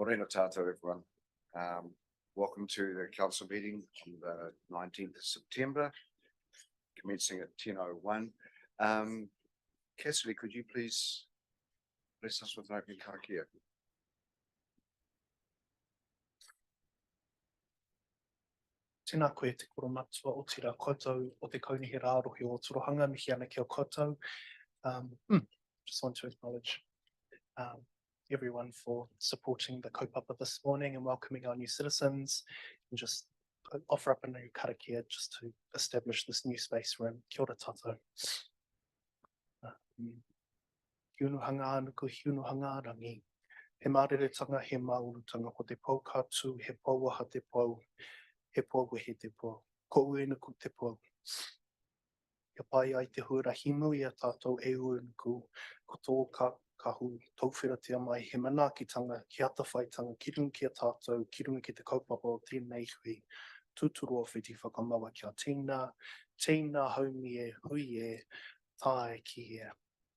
Morena tātou, everyone. Welcome to the council meeting on the 19th of September, commencing at 10:01. Cassidy, could you please bless us with an opening karakia? Tēnā koe te koro matua o tira koutou o te kaunihi rārohi o Ōtorohanga, mihi ana kia koutou. Just want to acknowledge everyone for supporting the kaupapa this morning and welcoming our new citizens, and just offer up a new karakia just to establish this new space room. Kia ora tātou. Hiunuhanga anuku, hiunuhanga rangi. He māreretanga, he maurutanga, ko te pau kātu, he pauaha te pau, he pauahi te pau. Ko uenuku te pau. Kia pai ai te huarahimu i a tātou e uenuku, ko tō kahu, tauwhiratia mai, he manaakitanga, he atawhaitanga, ki runga ki a tātou, ki runga ki te kaupapa o tēnei hui, tūturu o whiti whakamawa kia tēnā, tēnā haumi e, hui e, tae ki e.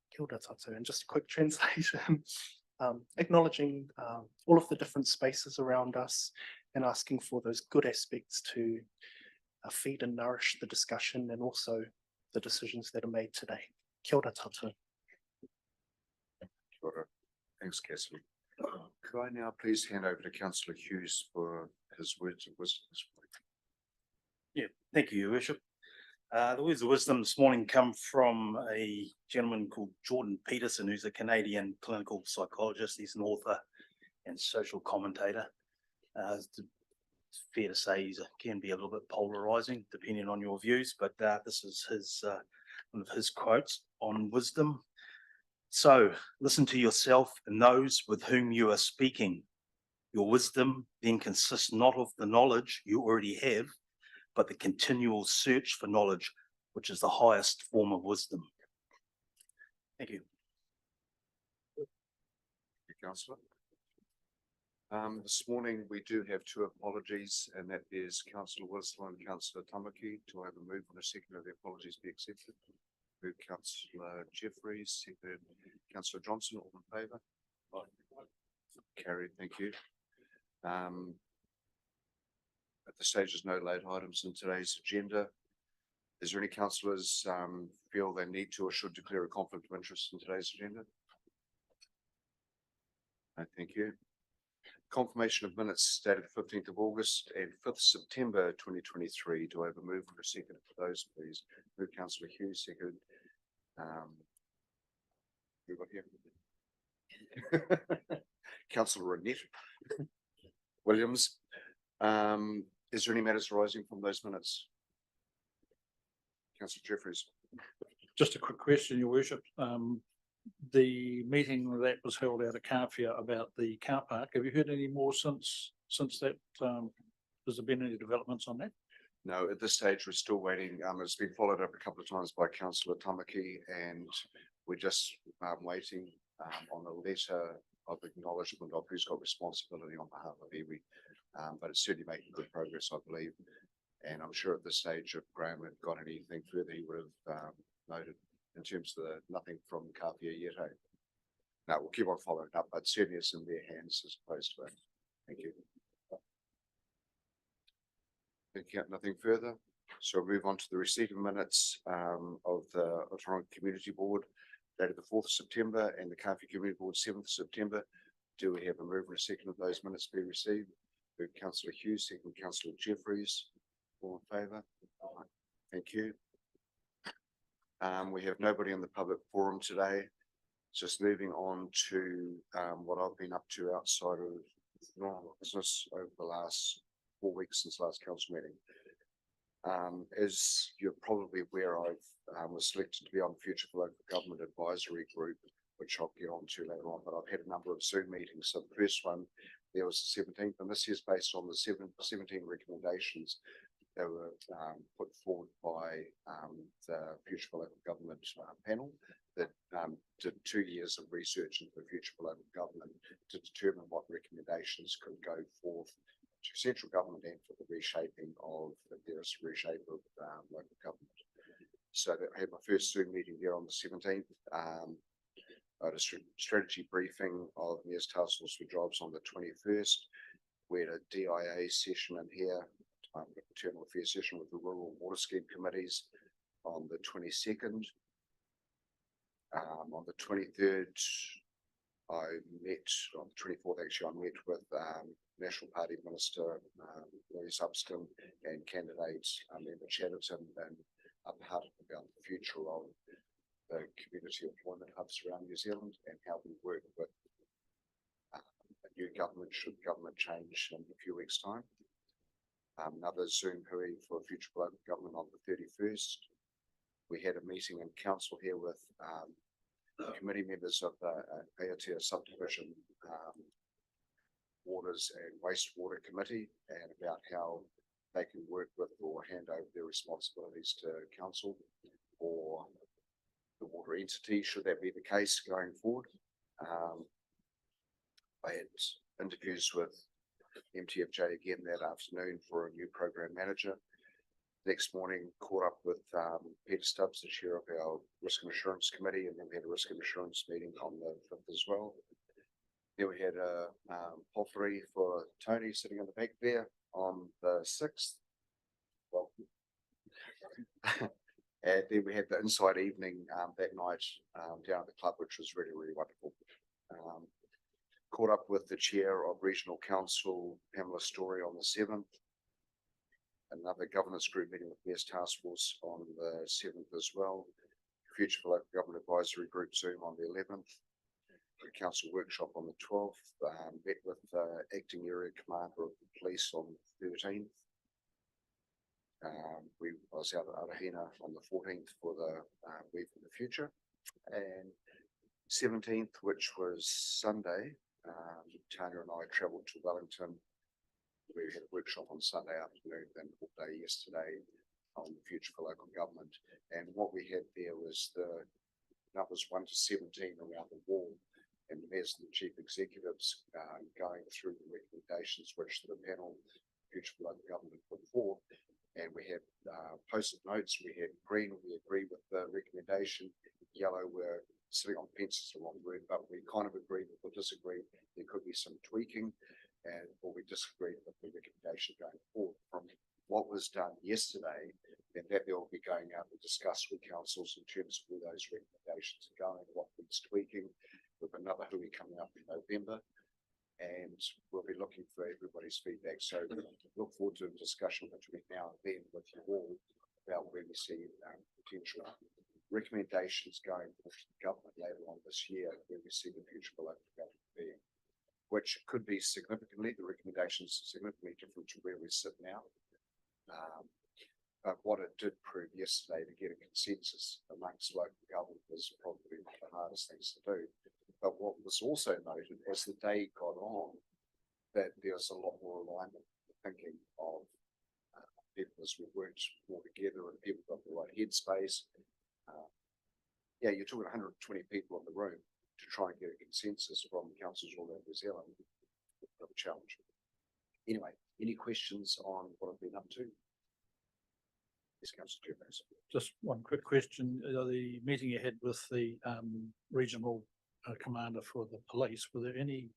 Kia ora tātou. And just a quick translation, acknowledging all of the different spaces around us and asking for those good aspects to feed and nourish the discussion and also the decisions that are made today. Kia ora tātou. Thanks, Cassidy. Could I now please hand over to Councillor Hughes for his words of wisdom this morning? Yeah, thank you, Your Worship. The words of wisdom this morning come from a gentleman called Jordan Peterson, who's a Canadian clinical psychologist. He's an author and social commentator. It's fair to say he can be a little bit polarizing depending on your views, but this is his one of his quotes on wisdom. So listen to yourself and those with whom you are speaking. Your wisdom then consists not of the knowledge you already have, but the continual search for knowledge, which is the highest form of wisdom. Thank you. Thank you, Councillor. This morning we do have two apologies, and that is Councillor Wilson and Councillor Tamaki. Do I have a move on a second of the apologies be accepted? Move Councillor Jeffries, seconded Councillor Johnson, all in favour? Carried, thank you. At this stage, there's no late items in today's agenda. Is there any councillors feel they need to or should declare a conflict of interest in today's agenda? No, thank you. Confirmation of minutes dated 15th of August and 5th September 2023. Do I have a move for a second for those, please? Move Councillor Hughes, second. Who got here? Councillor Renette Williams. Is there any matters arising from those minutes? Councillor Jeffries. Just a quick question, Your Worship. The meeting that was held out of Carfia about the car park, have you heard any more since that? Has there been any developments on that? No, at this stage we're still waiting. It's been followed up a couple of times by Councillor Tamaki, and we're just waiting on a letter of acknowledgement of who's got responsibility on behalf of iwi. But it's certainly making good progress, I believe. And I'm sure at this stage, if Graham had got anything further, he would have noted in terms of nothing from Carfia yet. Hey? No, we'll keep on following up, but certainly it's in their hands as opposed to it. Thank you. Thank you. Nothing further. So we'll move on to the receipt of minutes of the Ōtorohanga Community Board dated the 4th of September and the Carfia Community Board 7th of September. Do we have a move and a second of those minutes be received? Move Councillor Hughes, second Councillor Jeffries. All in favour? Thank you. We have nobody in the public forum today. Just moving on to what I've been up to outside of normal business over the last 4 weeks since last council meeting. As you're probably aware, I was selected to be on the Future for Local Government Advisory Group, which I'll get on to later on, but I've had a number of Zoom meetings. So the first one, there was the 17th, and this is based on the 17 recommendations that were put forward by the Future for Local Government panel that did 2 years of research into the future for local government to determine what recommendations could go forth to central government and for the reshaping of the various reshape of local government. So I had my first Zoom meeting there on the 17th. a strategy briefing of Mayor's Task Force for Jobs on the 21st. We had a DIA session in here, internal affairs session with the Rural Water Scheme Committees on the 22nd. On the 23rd, I met, on the 24th actually, I met with National Party Minister Louis Upston and candidates Member Chatterton and Upharton about the future of the community employment hubs around New Zealand and how we work with a new government should government change in a few weeks' time. Another Zoom hui for future local government on the 31st. We had a meeting in council here with committee members of the Aotea Subdivision Waters and Wastewater Committee and about how they can work with or hand over their responsibilities to council or the water entity, should that be the case going forward. I had interviews with MTFJ again that afternoon for a new program manager. Next morning, caught up with Peter Stubbs, the chair of our Risk and Assurance Committee, and then we had a Risk and Assurance meeting on the 5th as well. Then we had a pottery for Tony sitting in the back there on the 6th. Well, and then we had the inside evening that night down at the club, which was really, really wonderful. Caught up with the chair of Regional Council, Pamela Story, on the 7th. Another governance group meeting with Mayor's Task Force on the 7th as well. Future for Local Government Advisory Group Zoom on the 11th. A council workshop on the 12th. Met with Acting Area Commander of the Police on the 13th. I was out at Ōtorohanga on the 14th for the Week in the Future. And 17th, which was Sunday, Tanya and I travelled to Wellington. We had a workshop on Sunday afternoon and all day yesterday on the future for local government. And what we had there was the numbers 1 to 17 around the wall, and the mayors and the chief executives going through the recommendations which the panel future for local government put forward. And we had post-it notes. We had green, we agree with the recommendation. Yellow, we're sitting on fence, is the wrong word, but we kind of agree or disagree. There could be some tweaking, and or we disagree with the recommendation going forward from what was done yesterday, and that they will be going out and discuss with councils in terms of where those recommendations are going, what needs tweaking. With another hui coming up in November, and we'll be looking for everybody's feedback. So look forward to a discussion between now and then with you all about where we see potential recommendations going for the government later on this year, where we see the future for local government being, which could be significantly, the recommendations are significantly different to where we sit now. But what it did prove yesterday, to get a consensus amongst local government, was probably one of the hardest things to do. But what was also noted as the day got on, that there's a lot more alignment, thinking of people as we worked more together and people got the right headspace. Yeah, you're talking 120 people in the room to try and get a consensus from councils all over New Zealand. A challenge. Anyway, any questions on what I've been up to? Yes, Councillor Jeffers. Just one quick question. The meeting you had with the regional commander for the police, were there any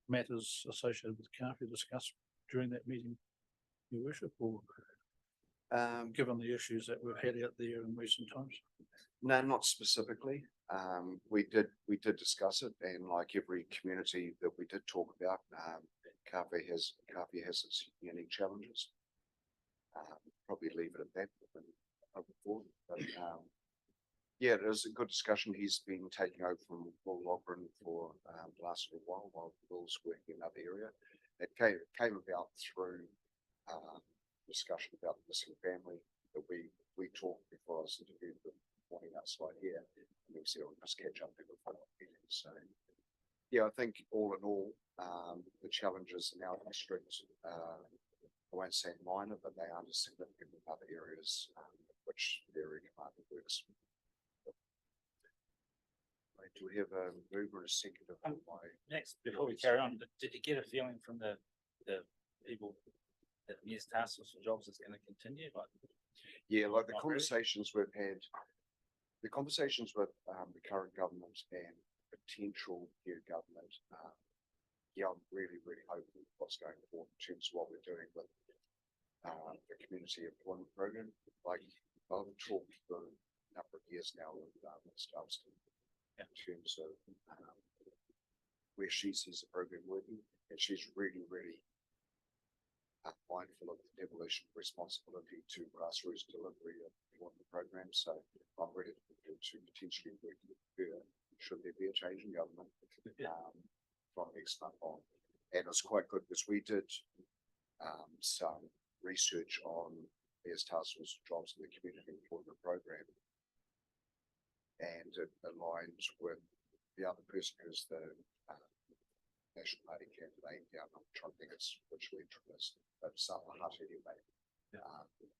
matters associated with Kāwhia discussed during that meeting, Your Worship, or given the issues that we've had out there in recent times? No, not specifically. We did discuss it, and like every community that we did talk about, Kāwhia has its unique challenges. Probably leave it at that. But yeah, it was a good discussion. He's been taking over from Will Logren for the last little while Will's working in another area. It came about through discussion about the missing family that we talked before I was interviewed the morning outside here, and we said we must catch up before follow-up meetings. So yeah, I think all in all, the challenges in our district, I won't say minor, but they aren't as significant in other areas which the area commander works. Right, do we have a mover and a seconder for my Next, before we carry on, did you get a feeling from the people that Mayor's Task Force for Jobs is going to continue? yeah, like the Not conversations we've had, the conversations with the current government and potential new government, yeah, I'm really, really hoping what's going forward in terms of what we're doing with the community employment program. Like I've talked for a number of years now with Ms. Dunstan in terms of where she sees the program working, and she's really, really mindful of the devolution of responsibility to grassroots delivery of employment programs. So I'm ready to potentially work with her should there be a change in government from next month on. And it's quite good because we did some research on there's task force jobs in the community employment program, and it aligns with the other person who's the National Party candidate down. I'm trying to think it's which leader it is, but Sama Hut anyway,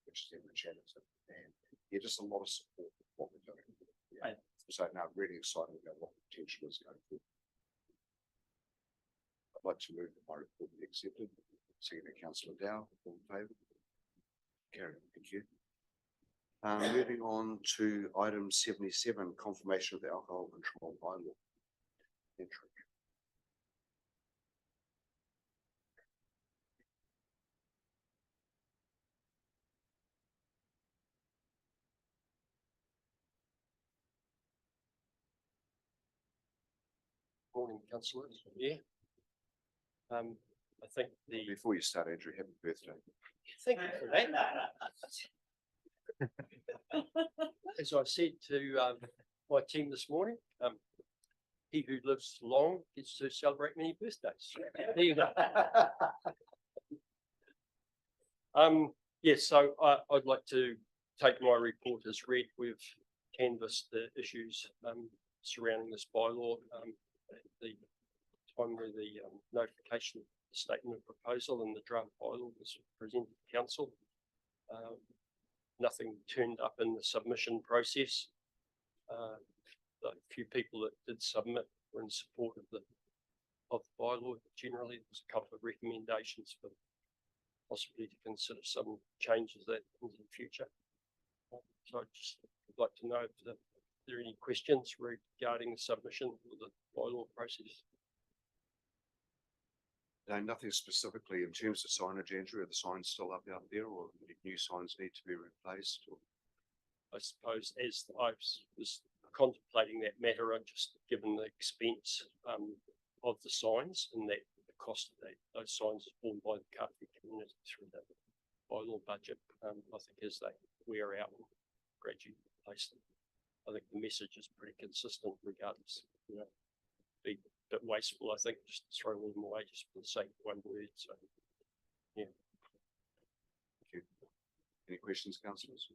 which is in the Chatterton. And yeah, just a lot of support for what we're doing. Yeah. So now really excited about what the potential is going forward. I'd like to move that my report be accepted. Second, Councillor Dow, all in favour? Carried, thank you. Moving on to item 77, confirmation of the alcohol control bylaw. Entry. Morning, councillors. Yeah. I think Before you start, Andrew, happy birthday. thank you for that. As I said to my team this morning, he who lives long gets to celebrate many birthdays. There you go. Yes, so I'd like to take my report as read. We've canvassed the issues surrounding this bylaw. The time where the notification, the statement of proposal and the draft bylaw was presented to council. Nothing turned up in the submission process. The few people that did submit were in support of the bylaw. Generally, there's a couple of recommendations for possibly to consider some changes that in the future. So I'd just like to know if there are any questions regarding the submission of the bylaw process. No, nothing specifically in terms of signage, Andrew. Are the signs still up out there, or new signs need to be replaced? Or? I suppose as I was contemplating that matter, I just given the expense of the signs and that the cost of those signs is borne by the Kāwhiti community through the bylaw budget. I think as they wear out and gradually replace them, I think the message is pretty consistent regardless. You know, be a bit wasteful, I think, just throw them away just for the sake of one word. So, yeah. Thank you. Any questions, councillors?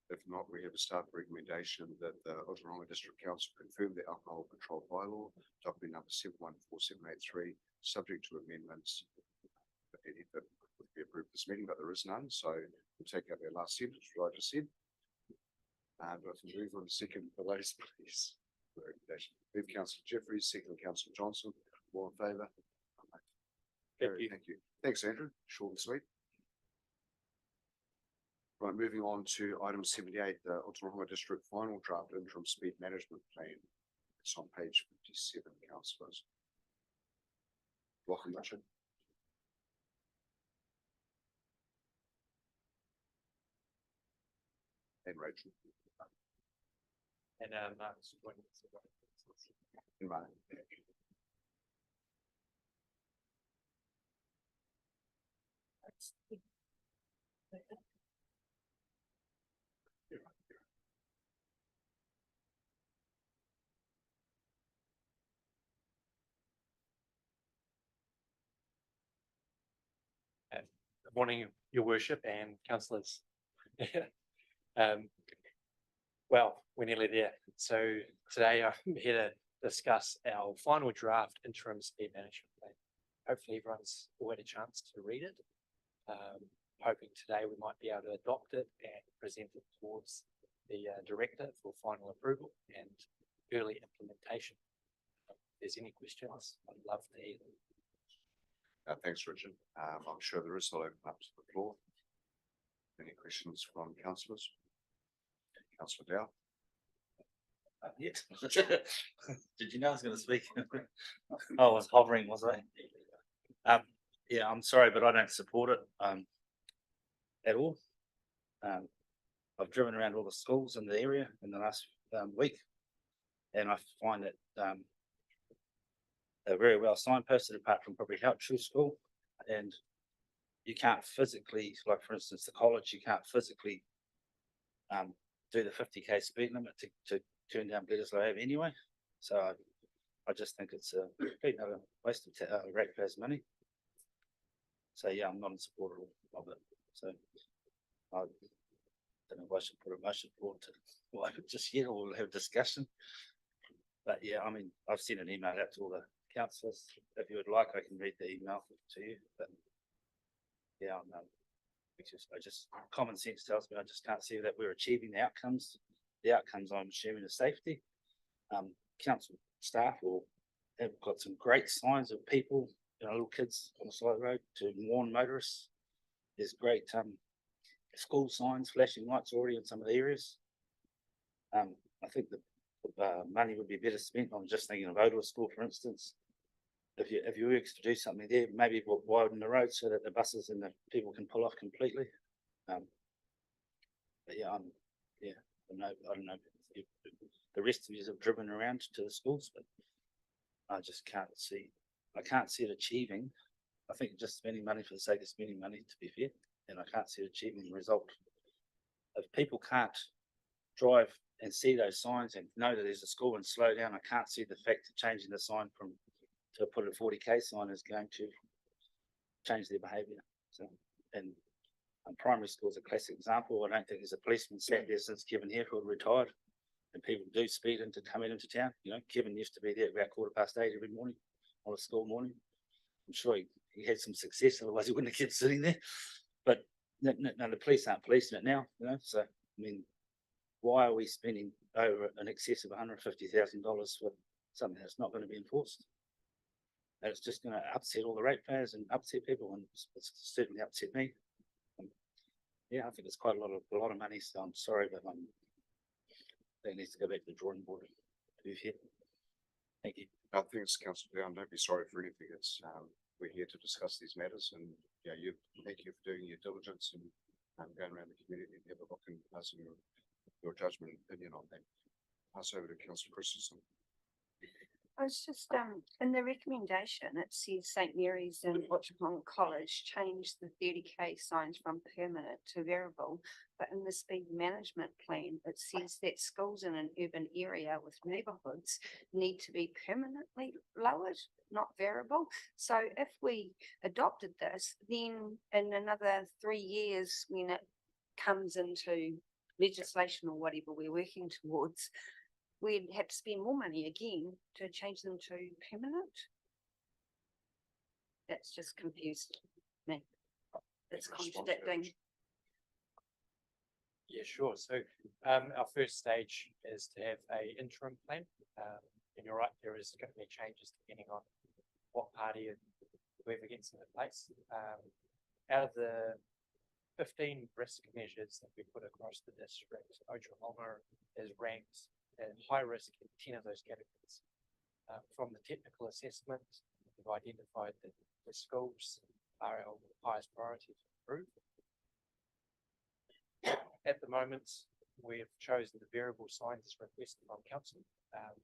If not, we have a staff recommendation that the Ōtorohanga District Council confirm the alcohol control bylaw, document number 714783, subject to amendments. If any that would be approved this meeting, but there is none, so we'll take out their last sentence, what I just said. And if we move on to second for those, please. Recommendation. Move Councillor Jeffries, second Councillor Johnson. All in favour? Thank you. Thanks, Andrew. Short and sweet. Right, moving on to item 78, the Ōtorohanga District Final Draft Interim Speed Management Plan. It's on page 57, councillors. Welcome, Richard. And Rachel. And Mark's joining us. And Mark. Good morning, Your Worship and councillors. Well, we're nearly there. So today I'm here to discuss our final draft interim speed management plan. Hopefully everyone's all had a chance to read it. Hoping today we might be able to adopt it and present it towards the director for final approval and early implementation. If there's any questions, I'd love to hear them. Thanks, Richard. I'm sure there is. I'll open up to the floor. Any questions from councillors? Councillor Dow. Yet. Did you know I was gonna speak? I was hovering, was I? Yeah, I'm sorry, but I don't support it, at all. I've driven around all the schools in the area in the last, week. And I find that, they're very well signposted apart from probably True School. And you can't physically, like for instance, the college, you can't physically, do the 50k speed limit to turn down Bledisloe anyway. So I just think it's a complete utter waste of ratepayers' money. So yeah, I'm not in support of it. So I don't know if I should put a motion forward to, well, just yet, or we'll have a discussion. But yeah, I mean, I've sent an email out to all the councillors. If you would like, I can read the email to you. But yeah, I just common sense tells me I just can't see that we're achieving the outcomes. The outcomes I'm assuming are safety. Council staff will have got some great signs of people, little kids on the side of the road to warn motorists. There's great school signs, flashing lights already in some of the areas. I think the money would be better spent on just thinking of Ōtorohanga School, for instance. If you were to do something there, maybe widen the road so that the buses and the people can pull off completely. But yeah, I don't know. The rest of you have driven around to the schools, but I just can't see. I can't see it achieving. I think just spending money for the sake of spending money, to be fair, and I can't see it achieving the result. If people can't drive and see those signs and know that there's a school and slow down, I can't see the fact of changing the sign from to put a 40k sign is going to change their behaviour. So, and primary school is a classic example. I don't think there's a policeman sat there since Kevin Harefield retired, and people do speed into coming into town. Kevin used to be there about 8:15 every morning on a school morning. I'm sure he had some success, otherwise he wouldn't have kept sitting there. But no, the police aren't policing it now. So I mean, why are we spending over an excess of $150,000 for something that's not going to be enforced? And it's just going to upset all the ratepayers and upset people, and it's certainly upset me. Yeah, I think it's quite a lot of money. So I'm sorry, but they need to go back to the drawing board. Thank you. Thanks, Councillor Brown. Don't be sorry for anything. It's we're here to discuss these matters, and thank you for doing your diligence and going around the community and have a look and passing your judgment and opinion on that. Pass over to Councillor Christensen. I was just, in the recommendation, it says St Mary's and Ōtorohanga College changed the 30k signs from permanent to variable, but in the speed management plan, it says that schools in an urban area with neighbourhoods need to be permanently lowered, not variable. So if we adopted this, then in another 3 years, when it comes into legislation or whatever we're working towards, we'd have to spend more money again to change them to permanent. That's just confused me. It's contradicting. Yeah, sure. So our first stage is to have a interim plan. And you're right, there is going to be changes depending on what party whoever gets into place. Out of the 15 risk measures that we put across the district, Ōtorohanga is ranked in high risk in 10 of those categories. From the technical assessment, we've identified that the schools are our highest priority to improve. At the moment, we've chosen the variable signs as requested from council.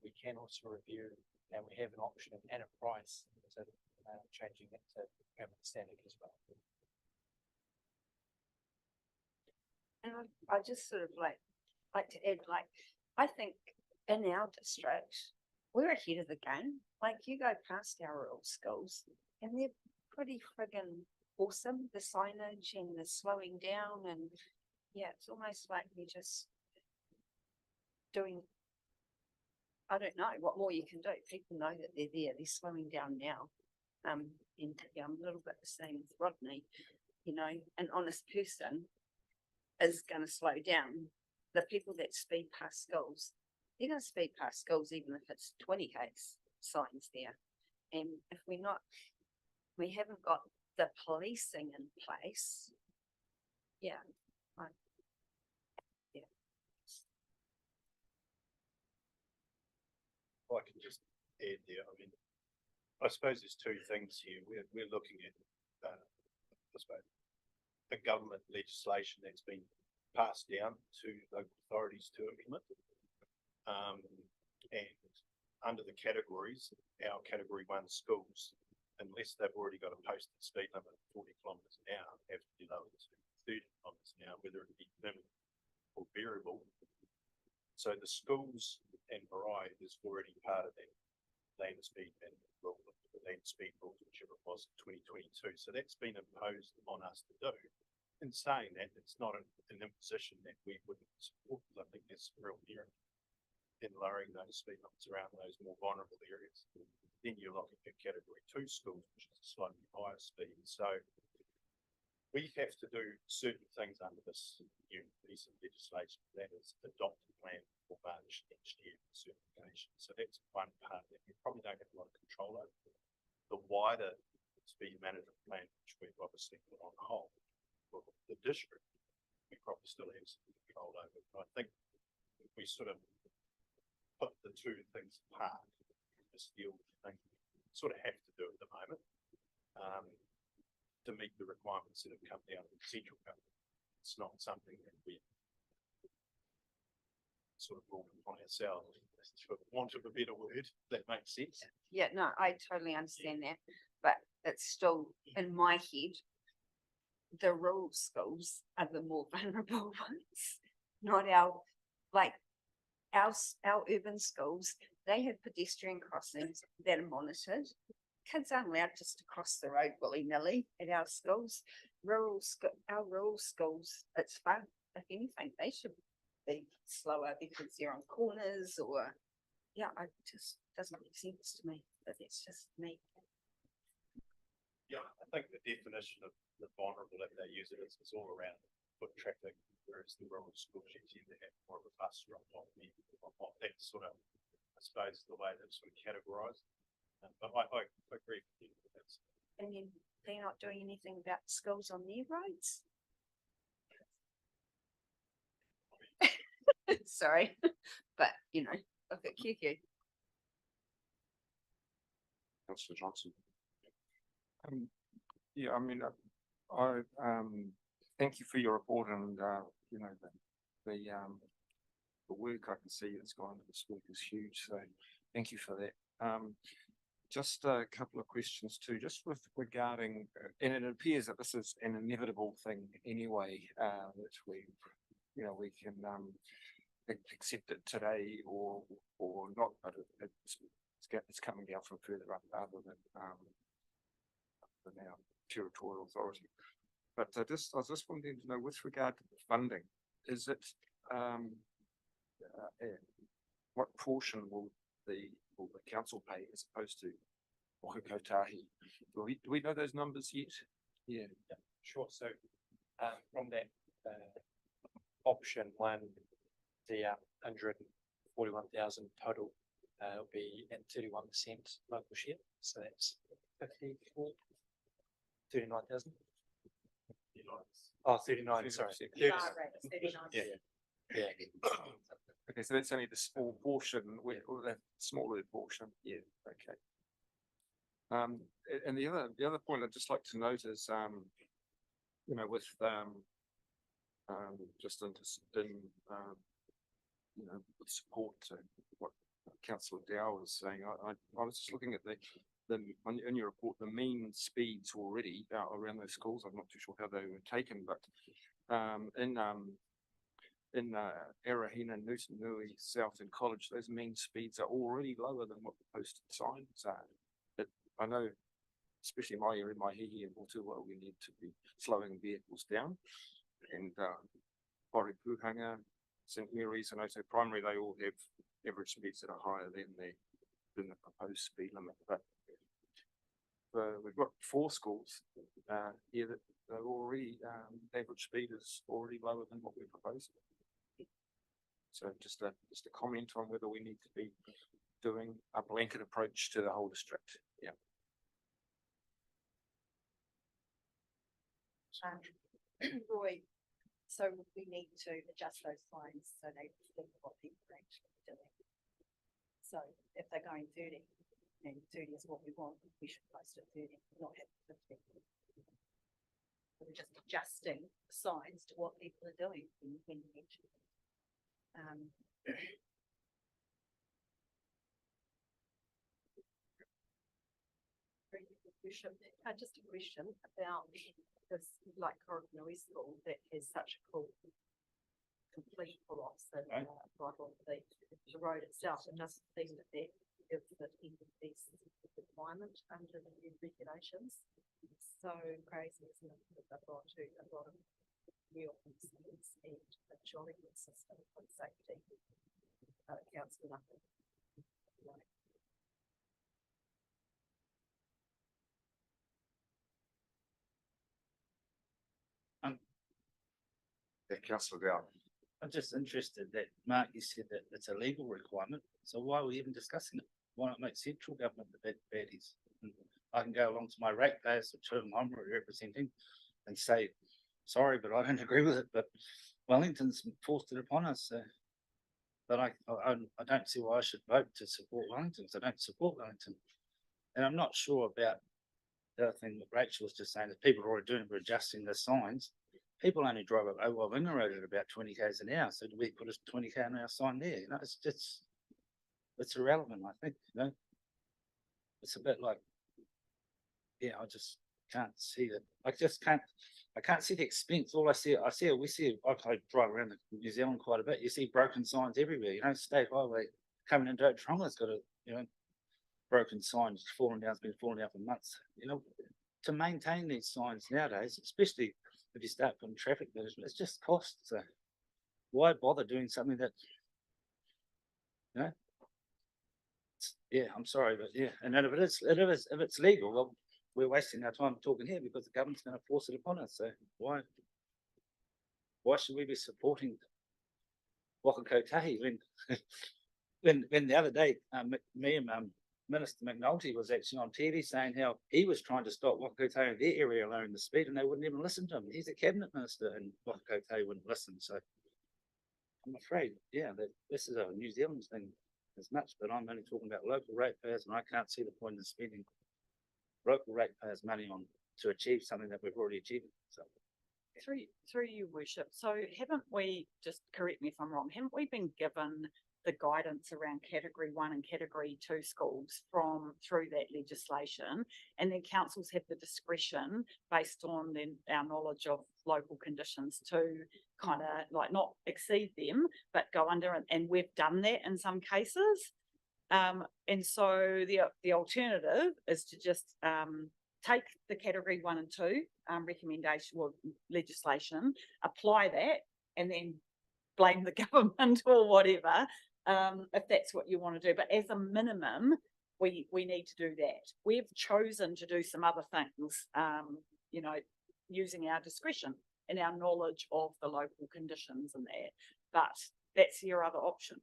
We can also review, and we have an option and a price to changing it to permanent standard as well. And I just sort of like to add, I think in our district, we're ahead of the game. You go past our rural schools and they're pretty friggin' awesome. The signage and the slowing down, and yeah, it's almost like we're just doing, I don't know what more you can do. People know that they're there, they're slowing down now. And yeah, I'm a little bit the same with Rodney, an honest person is going to slow down. The people that speed past schools, they're going to speed past schools even if it's 20k signs there. And if we haven't got the policing in place, yeah. I suppose there's two things here. We're looking at, I suppose, the government legislation that's been passed down to local authorities to implement. And under the categories, our category 1 schools, unless they've already got a posted speed limit of 40 kilometres an hour, have to be lower to 30 kilometres an hour, whether it be permanent or variable. So the schools and Marae is already part of that land speed management rule, the land speed rules, whichever it was in 2022. So that's been imposed on us to do. In saying that, it's not an imposition that we wouldn't support, because I think there's real merit in lowering those speed limits around those more vulnerable areas. Then you're looking at category 2 schools, which is a slightly higher speed. So we have to do certain things under this new piece of legislation, that is adopt a plan for March next year for certification. So that's one part that we probably don't have a lot of control over. The wider speed management plan, which we've obviously put on hold for the district, we probably still have some control over. But I think if we sort of put the two things apart, this deal thing, sort of have to do at the moment, to meet the requirements that have come down from central government. It's not something that we sort of brought upon ourselves, for want of a better word, if that makes sense. Yeah, no, I totally understand that, but it's still in my head. The rural schools are the more vulnerable ones, not our, like, our urban schools. They have pedestrian crossings that are monitored. Kids aren't allowed just to cross the road willy-nilly at our schools. Our rural schools, it's fun. If anything, they should be slower because they're on corners or, yeah, it just doesn't make sense to me, but it's just me. Yeah, I think the definition of the vulnerable, if they use it, is all around foot traffic, whereas the rural schools you tend to have more of a bus drop off. That's sort of, I suppose, the way that's sort of categorised. But I agree with you. That's, And then they're not doing anything about schools on their roads. Sorry, but you know, look at QQ. Councillor Johnson. Yeah, I mean, I thank you for your report and, you know, the work I can see that's gone into this work is huge. So thank you for that. Just a couple of questions too, just with regarding, and it appears that this is an inevitable thing anyway, that we, you know, we can accept it today or not, but it's coming down from further up rather than our territorial authority. But I was just wanting to know, with regard to the funding, is it what portion will the council pay as opposed to Kotahi? Do we know those numbers yet? Yeah. Sure. So from that option 1, the 141,000 total will be at 31% local share. So that's 39,000. Oh, 39, sorry. 30%. Yeah. Yeah. Okay, so that's only the small portion, or the smaller portion. Yeah. Okay. And the other point I'd just like to note is, you know, with just in you know, with support to what Councillor Dow was saying, I was just looking at in your report, the mean speeds already around those schools. I'm not too sure how they were taken, but in Arahina, Nutanui, South and College, those mean speeds are already lower than what the posted signs are. But I know, especially in my area, my Hihi and Ōtorohanga, we need to be slowing vehicles down. And Ōtorohanga, St Mary's and Oto Primary, they all have average speeds that are higher than the proposed speed limit. But we've got 4 schools here that they're already, average speed is already lower than what we're proposing. So just a comment on whether we need to be doing a blanket approach to the whole district. Yeah. Roy, so we need to adjust those signs so they reflect what people are actually doing. So if they're going 30, and 30 is what we want, we should post at 30, not have 50. We're just adjusting the signs to what people are doing when you mention it. Just a question about this, like Coronary School that has such a cool complete pull-offs and right on the road itself. It doesn't seem that that gives the piece requirement under the new regulations. So crazy, isn't it? Because I've got to a lot of real incidents and a jolly good system for safety. Accounts for nothing. Yeah, councillor Dow. I'm just interested that, Mark, you said that it's a legal requirement, so why are we even discussing it? Why not make central government the bad baddies? I can go along to my ratepayers, which I'm representing, and say, sorry, but I don't agree with it, but Wellington's forced it upon us, so. But I don't see why I should vote to support Wellington, because I don't support Wellington. And I'm not sure about the other thing that Rachel was just saying, that people are already doing it, we're adjusting the signs. People only drive up Ōtorohanga Road at about 20 k's an hour, so do we put a 20 k an hour sign there? You know, it's irrelevant, I think, you know. It's a bit like, yeah, I just can't see it. I can't see the expense. All we see, I drive around New Zealand quite a bit. You see broken signs everywhere, you know, state highway coming into Ōtoronga's got a, you know, broken sign, it's been falling down for months. You know, to maintain these signs nowadays, especially if you start putting traffic management, it's just cost. So why bother doing something that, you know? Yeah, I'm sorry, but yeah, and then if it's legal, well, we're wasting our time talking here because the government's going to force it upon us. So why should we be supporting Whakakotahi when the other day me and Minister McNulty was actually on TV saying how he was trying to stop Whakakotahi in their area lowering the speed, and they wouldn't even listen to him. He's a cabinet minister, and Whakakotahi wouldn't listen. So I'm afraid, yeah, that this is a New Zealand thing as much, but I'm only talking about local ratepayers, and I can't see the point in spending local ratepayers' money on to achieve something that we've already achieved. So Through you, worship. So haven't we, just correct me if I'm wrong, haven't we been given the guidance around category 1 and category 2 schools through that legislation, and then councils have the discretion based on our knowledge of local conditions to kind of like not exceed them, but go under, and we've done that in some cases. And so the alternative is to just take the category 1 and 2 recommendation or legislation, apply that, and then blame the government or whatever, if that's what you want to do. But as a minimum, we need to do that. We've chosen to do some other things, you know, using our discretion and our knowledge of the local conditions and that. But that's your other option.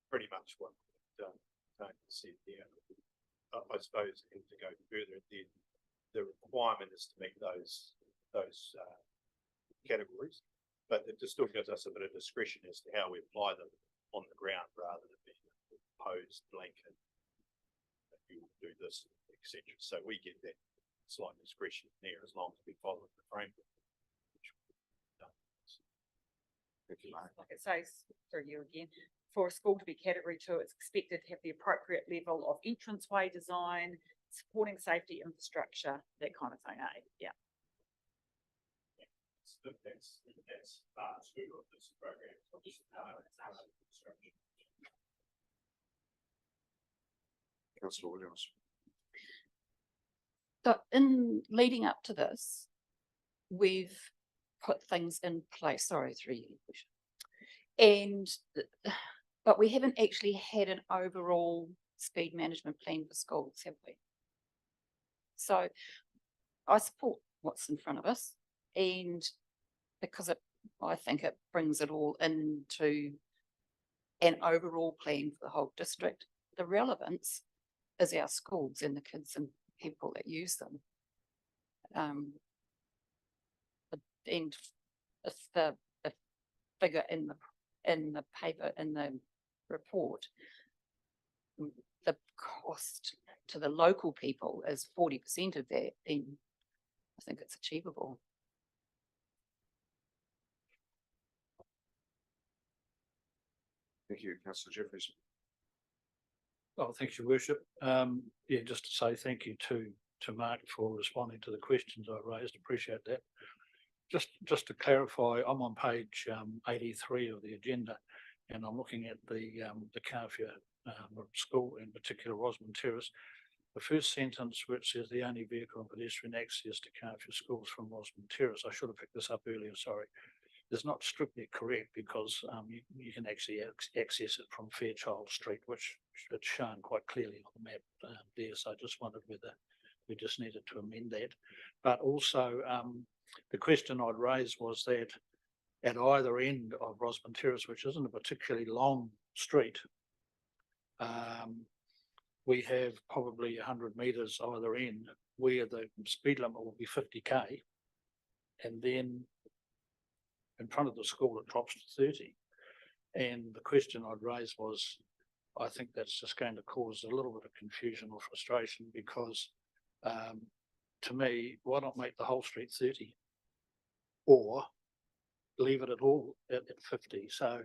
Pretty much what Tony said there. I suppose, and to go further, the requirement is to meet those categories, but it just still gives us a bit of discretion as to how we apply them on the ground rather than being imposed blanket. You will do this, etc. So we get that slight discretion there as long as we follow the framework. Like it says, through you again, for a school to be category 2, it's expected to have the appropriate level of entranceway design, supporting safety infrastructure, that kind of thing. Yeah. That's part 2 of this program. Councillor Williams. So in leading up to this, we've put things in place, sorry, 3 years. But we haven't actually had an overall speed management plan for schools, have we? So I support what's in front of us, and because I think it brings it all into an overall plan for the whole district. The relevance is our schools and the kids and people that use them. And if figure in the paper, in the report, the cost to the local people is 40% of that, then I think it's achievable. Thank you, councillor Jeffries. Oh, thank you, Worship. Yeah, just to say thank you to Mark for responding to the questions I raised. Appreciate that. Just to clarify, I'm on page 83 of the agenda, and I'm looking at the Carfia school, in particular Rosamond Terrace. The first sentence, which says the only vehicle and pedestrian access to Carfia schools from Rosamond Terrace. I should have picked this up earlier, sorry. Is not strictly correct, because you can actually access it from Fairchild Street, which it's shown quite clearly on the map there. So I just wondered whether we just needed to amend that. But also, the question I'd raised was that at either end of Rosamond Terrace, which isn't a particularly long street, we have probably 100 metres either end where the speed limit will be 50k, and then in front of the school it drops to 30. And the question I'd raised was, I think that's just going to cause a little bit of confusion or frustration, because to me, why not make the whole street 30 or leave it at all at 50? So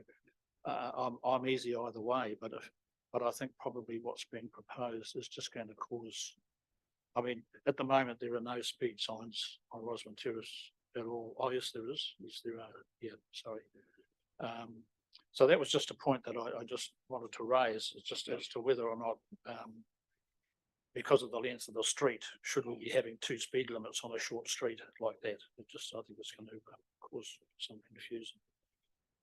I'm easy either way, but I think probably what's being proposed is just going to cause, I mean, at the moment there are no speed signs on Rosamond Terrace at all. Oh, yes, there is. Yes, there are. Yeah, sorry. So that was just a point that I just wanted to raise, just as to whether or not, because of the length of the street, should we be having two speed limits on a short street like that? It just, I think it's going to cause some confusion.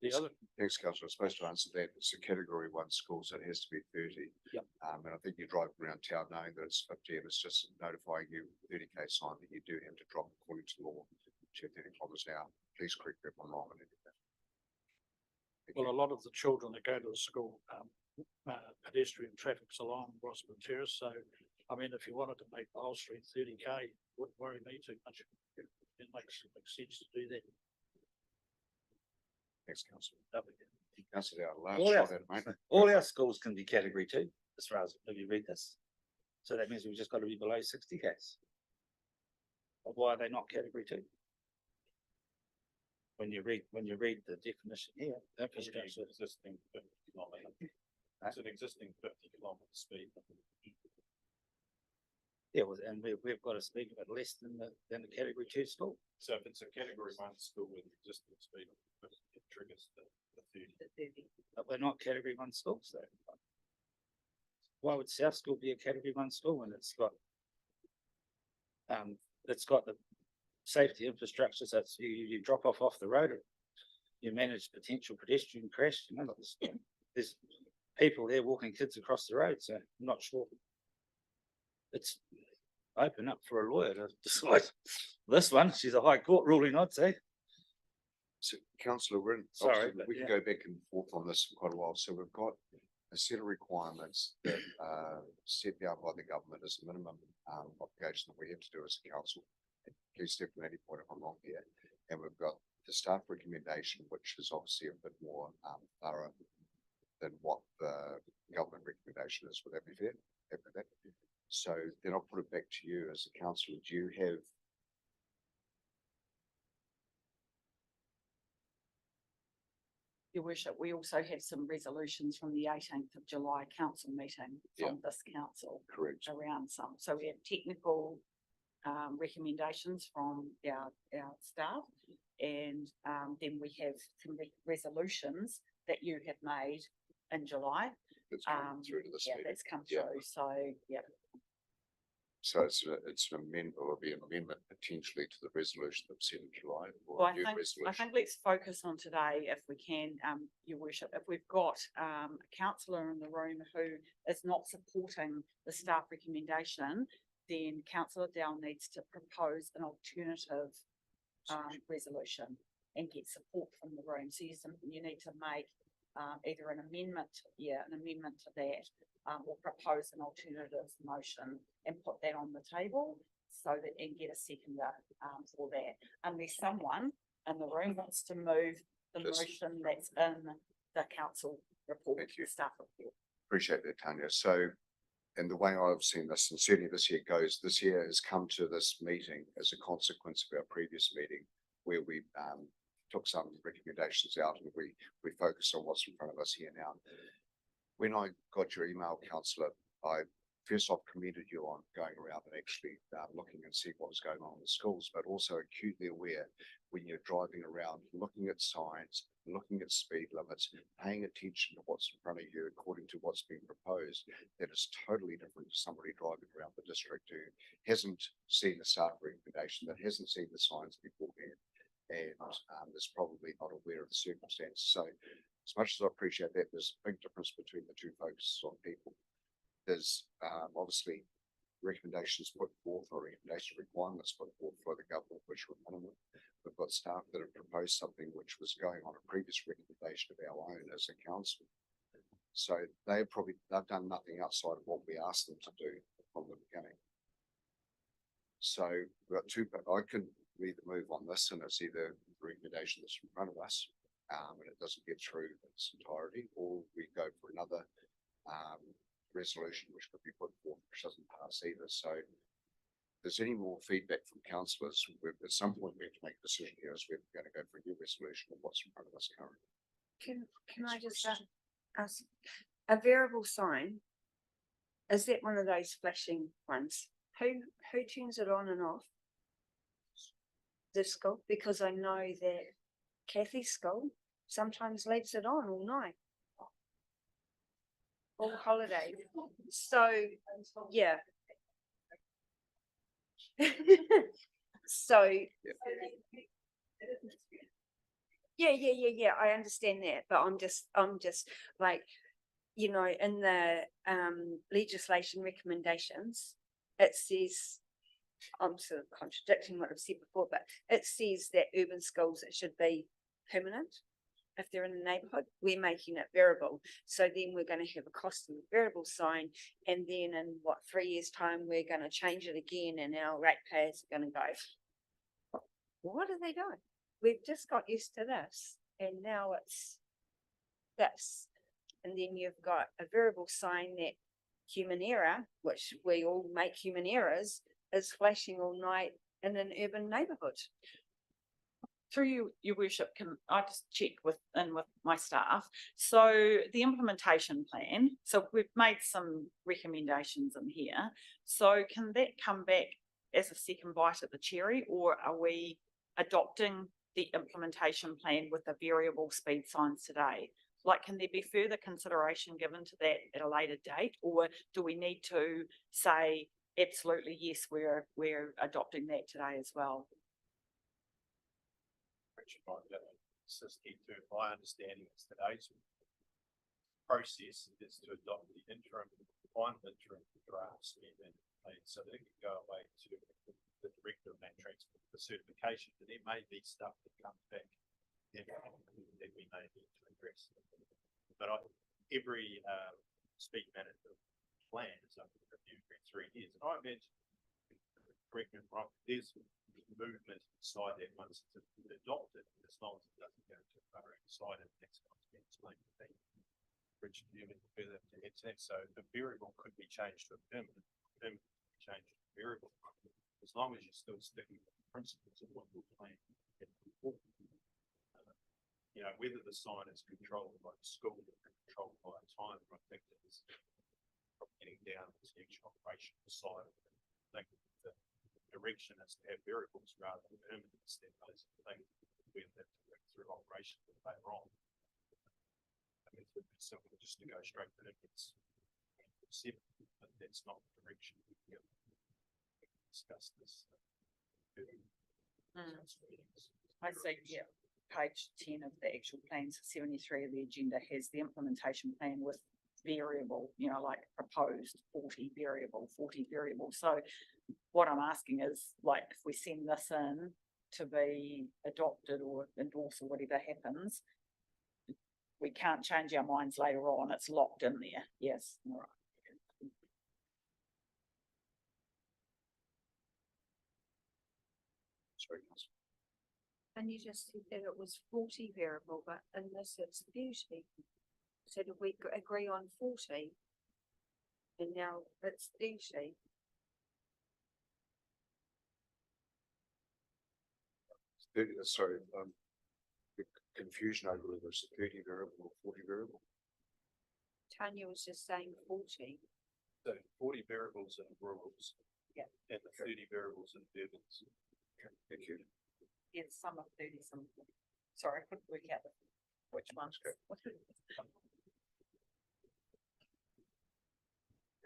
The other, Thanks, councillor. I'm supposed to answer that. It's a category 1 school, so it has to be 30. Yep. And I think you drive around town knowing that it's 50, and it's just notifying you 30k sign that you do have to drop according to law to 30 kilometres an hour. Please correct me if I'm wrong. well, a lot of the children that go to the school, pedestrian traffic's along Rosamond Terrace. So, I mean, if you wanted to make the whole street 30k, wouldn't worry me too much. It makes sense to do that. Thanks, councillor. Lovely. Councillor, All large our- shot at, mate. All our schools can be category 2, as far as, have you read this? So that means we've just got to be below 60 Ks. But why are they not category 2? When you read the definition here, that It's is an existing 50 kilometre. It's an existing 50 kilometre speed. yeah, well, and we've got a speed limit less than the category 2 school. So if it's a category 1 school with existing speed, it triggers the 30. But we're not category 1 schools though. Why would South School be a category 1 school when it's got the safety infrastructure? So it's, you drop off the road, you manage potential pedestrian crash, you know, there's people there walking kids across the road, so I'm not sure. It's open up for a lawyer to decide this one. She's a high court ruling, I'd say. So, councillor, we're Sorry, obviously, but we can yeah. go back and forth on this for quite a while. So we've got a set of requirements that are set down by the government as a minimum obligation that we have to do as a council. Please step from any point if I'm wrong here. And we've got the staff recommendation, which is obviously a bit more thorough than what the government recommendation is. Would that be fair? Happy with that? So then I'll put it back to you as a councillor. Do you have Your Worship, we also have some resolutions from the 18th of July council meeting from this council correct? around some. So we have technical recommendations from our staff, and then we have some resolutions that you have made in July. That's come through to this Yeah, meeting. that's come Yeah. through. So, yeah. So it's an amendment, or be an amendment potentially to the resolution that was set in July, or Well, a I new think resolution. let's focus on today if we can, Your Worship. If we've got a councillor in the room who is not supporting the staff recommendation, then councillor Dowell needs to propose an alternative resolution and get support from the room. So you need to make either an amendment to that, or propose an alternative motion and put that on the table so that, and get a seconder for that. Unless someone in the room wants to move the Just- motion that's in the council report, Thank you. the staff report. Appreciate that, Tanya. So, and the way I've seen this, and certainly this year goes, this year has come to this meeting as a consequence of our previous meeting where we took some recommendations out and we focused on what's in front of us here now. When I got your email, councillor, I first off commended you on going around and actually looking and seeing what was going on in the schools, but also acutely aware when you're driving around, looking at signs, looking at speed limits, paying attention to what's in front of you according to what's being proposed, that is totally different to somebody driving around the district who hasn't seen the staff recommendation, that hasn't seen the signs beforehand, and is probably not aware of the circumstances. So as much as I appreciate that, there's a big difference between the two focuses on people. There's obviously recommendations put forth or recommendation requirements put forth for the government, which were minimal. We've got staff that have proposed something which was going on a previous recommendation of our own as a council. So they've done nothing outside of what we asked them to do from the beginning. So we've got two, but I can either move on this and it's either the recommendation that's in front of us and it doesn't get through its entirety, or we go for another resolution which could be put forth which doesn't pass either. So if there's any more feedback from councillors, at some point we have to make a decision here as we're going to go for a new resolution of what's in front of us currently. Can I just ask, a variable sign, is that one of those flashing ones? Who turns it on and off? The school, because I know that Kathy's school sometimes leaves it on all night. All holidays. So, yeah. So. Yeah, I understand that, but I'm just like, you know, in the legislation recommendations, it says, I'm sort of contradicting what I've said before, but it says that urban schools, it should be permanent. If they're in the neighbourhood, we're making it variable. So then we're going to have a cost of a variable sign. And then in 3 years time, we're going to change it again and our ratepayers are going to go, what are they doing? We've just got used to this. And now it's this. And then you've got a variable sign that human error, which we all make human errors, is flashing all night in an urban neighbourhood. Through you, your worship, can I just check with my staff? So the implementation plan, so we've made some recommendations in here. So can that come back as a second bite at the cherry, or are we adopting the implementation plan with the variable speed signs today? Like, can there be further consideration given to that at a later date, or do we need to say absolutely yes, we're adopting that today as well? My understanding is today's process is to adopt the final interim drafts so that it can go away to the director of that transport for certification. And there may be stuff that comes back that we may need to address. But every speed management plan is under review every 3 years. And I imagine, correct me if I'm wrong, there's movement inside that once it's adopted, as long as it doesn't go too far outside it, that's going to be explained to me. Richard, do you have any further to add to that? So the variable could be changed to a permanent change to a variable, as long as you're still sticking with the principles of what we're planning. You know, whether the sign is controlled by the school or controlled by a timer, I think that is getting down to the actual operational side of it. I think the direction is to have variables rather than permanents. That those things we have to work through operations later on. I mean, it's simple just to go straight to it's 7, but that's not the direction we can discuss this. I see, yeah. Page 10 of the actual plans, 73 of the agenda has the implementation plan with variable, you know, like proposed 40 variable. So what I'm asking is, like, if we send this in to be adopted or endorsed or whatever happens, we can't change our minds later on. It's locked in there. Yes. All right. Sorry, Councillor. And you just said that it was 40 variable, but in this it's 30. So did we agree on 40? And now it's 30. Sorry, the confusion over whether it's 30 variable or 40 variable. Tanya was just saying 40. So 40 variables in rurals. Yeah. And the 30 variables in urbans. Okay, thank you. Yes, some of 30, some. Sorry, I couldn't work out which one.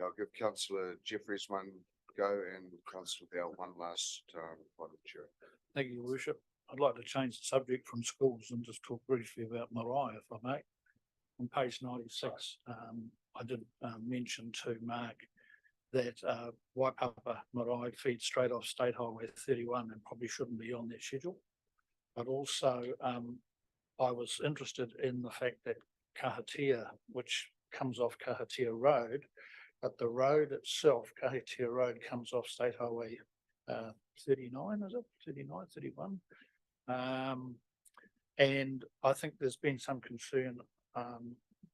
I'll give councillor Jeffries one go and councillor Bell one last, final chair. Thank you, Your Worship. I'd like to change the subject from schools and just talk briefly about marae, if I may. On page 96, I did mention to Mark that Waipapa marae feeds straight off State Highway 31 and probably shouldn't be on that schedule. But also, I was interested in the fact that Kahatia, which comes off Kahatia Road, but the road itself, Kahatia Road, comes off State Highway 39, is it? 39, 31? And I think there's been some concern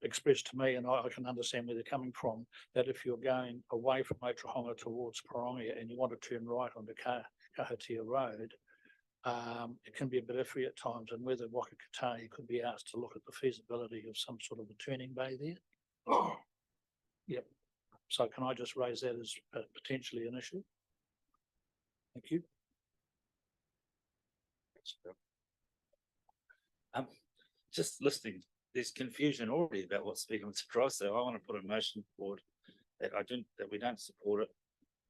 expressed to me, and I can understand where they're coming from, that if you're going away from Ōtorohanga towards Parongia and you want to turn right onto Kahatia Road, it can be a bit iffy at times, and whether Waka Kotahi could be asked to look at the feasibility of some sort of a turning bay there. Yep. So can I just raise that as potentially an issue? Thank you. Thanks, Bill. Just listening, there's confusion already about what Speaker wants to try, so I want to put a motion forward that we don't support it.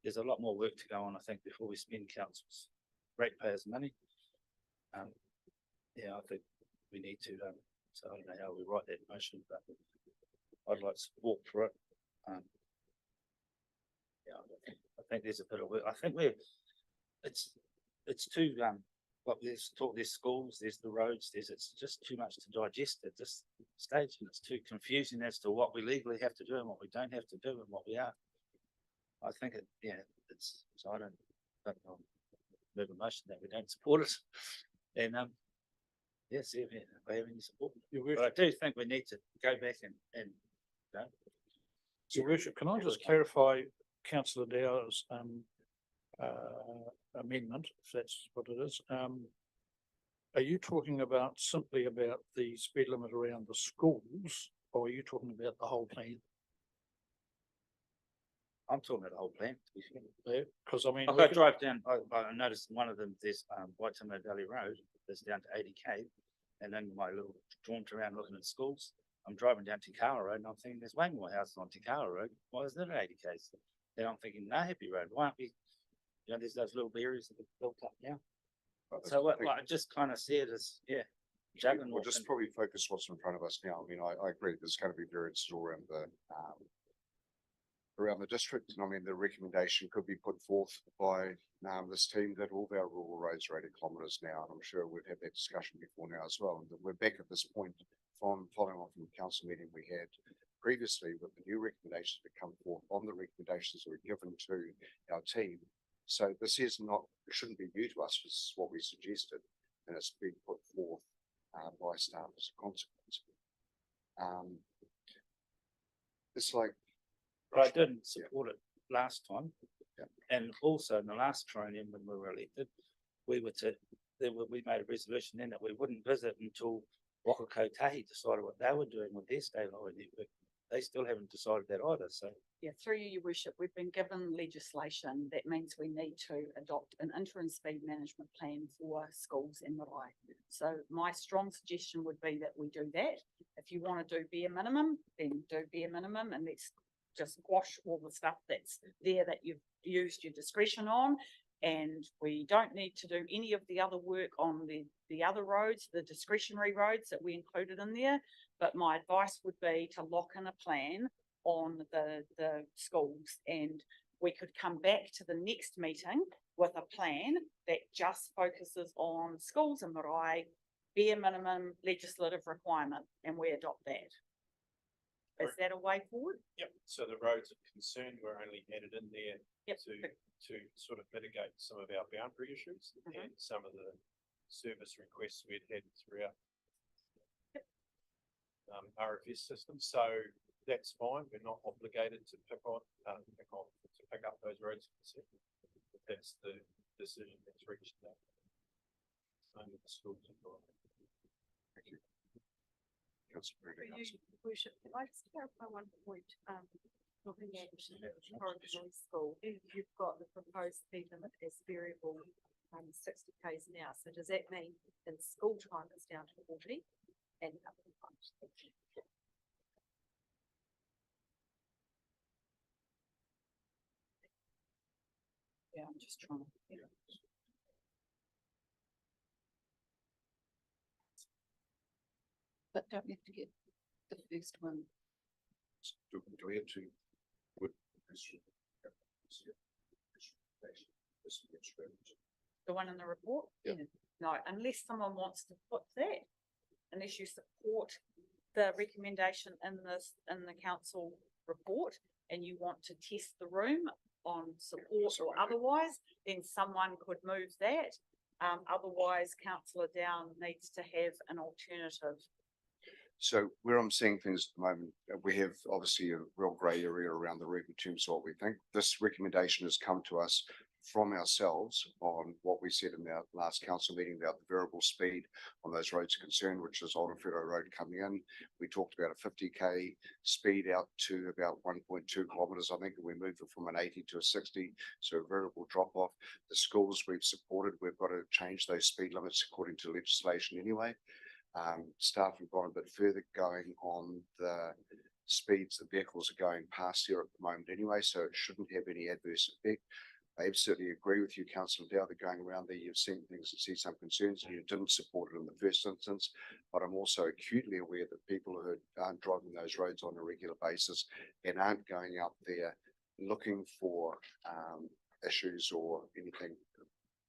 There's a lot more work to go on, I think, before we spend council's ratepayers' money. Yeah, I think we need to, so I don't know how we write that motion, but I'd like support for it. Yeah, I think there's a bit of work. I think it's too, what there's schools, there's the roads, it's just too much to digest at this stage, and it's too confusing as to what we legally have to do and what we don't have to do and what we are. I think so I don't move a motion that we don't support it. And yes, if we have any support. But I do think we need to go back and you know. Your Worship, can I just clarify Councillor Dow's amendment, if that's what it is? Are you talking simply about the speed limit around the schools, or are you talking about the whole plan? I'm talking about the whole plan. Because I mean, I drive down. I noticed one of them. There's Waitangi Valley Road. That's down to 80k, and then my little jaunt around looking at schools. I'm driving down Tikawa Road, and I'm thinking there's way more houses on Tikawa Road. Why isn't it 80k? Then I'm thinking Nahapi Road. Why aren't we? You know, there's those little areas that are built up now. So what I just kind of see it as juggling. We'll just probably focus what's in front of us now. I mean, I agree. There's going to be variances all around the district, and I mean the recommendation could be put forth by this team that all of our rural roads are 80 kilometres now, and I'm sure we've had that discussion before now as well. And we're back at this point from following on from the council meeting we had previously with the new recommendations that come forth on the recommendations that were given to our team. So this is not, it shouldn't be new to us. This is what we suggested, and it's been put forth by staff as a consequence. It's like, but I didn't support it last time, and also in the last triennium when we were elected, we made a resolution then that we wouldn't visit until Waka Kotahi decided what they were doing with their state highway network. They still haven't decided that either. So yeah, through you, Your Worship, we've been given legislation that means we need to adopt an interim speed management plan for schools in marae. So my strong suggestion would be that we do that. If you want to do bare minimum, then do bare minimum, and let's just squash all the stuff that's there that you've used your discretion on. And we don't need to do any of the other work on the other roads, the discretionary roads that we included in there. But my advice would be to lock in a plan on the schools, and we could come back to the next meeting with a plan that just focuses on schools and marae, bare minimum legislative requirement, and we adopt that. Is that a way forward? Yep, so the roads of concern were only added in there Yep. to sort of mitigate some of our boundary issues and some of the service requests we'd had throughout RFS system, so that's fine. We're not obligated to pick up those roads. That's the decision that's reached now. Under the school. Thank you. Councillor Brady, For you, Worship, can I just clarify one point, looking at Ōtorohanga School, you've got the proposed speed limit as variable, 60 k's an hour, so does that mean in school time it's down to 40 and other times? Yeah, I'm just trying to. But don't we have to get the first one? do we have to? Would. The one in the report? Yeah. No, unless someone wants to put that, unless you support the recommendation in the council report and you want to test the room on support or otherwise, then someone could move that. Otherwise, councillor Down needs to have an alternative. So where I'm seeing things at the moment, we have obviously a real grey area around the route in terms of what we think. This recommendation has come to us from ourselves on what we said in our last council meeting about the variable speed on those roads of concern, which is Ōtorohanga Road coming in. We talked about a 50k speed out to about 1.2 kilometres, I think, and we moved it from an 80 to a 60, so a variable drop off. The schools we've supported, we've got to change those speed limits according to legislation anyway. Staff have gone a bit further going on the speeds the vehicles are going past here at the moment anyway, so it shouldn't have any adverse effect. I absolutely agree with you, Councillor Dow, that going around there, you've seen things and see some concerns, and you didn't support it in the first instance. But I'm also acutely aware that people who aren't driving those roads on a regular basis and aren't going up there looking for issues or anything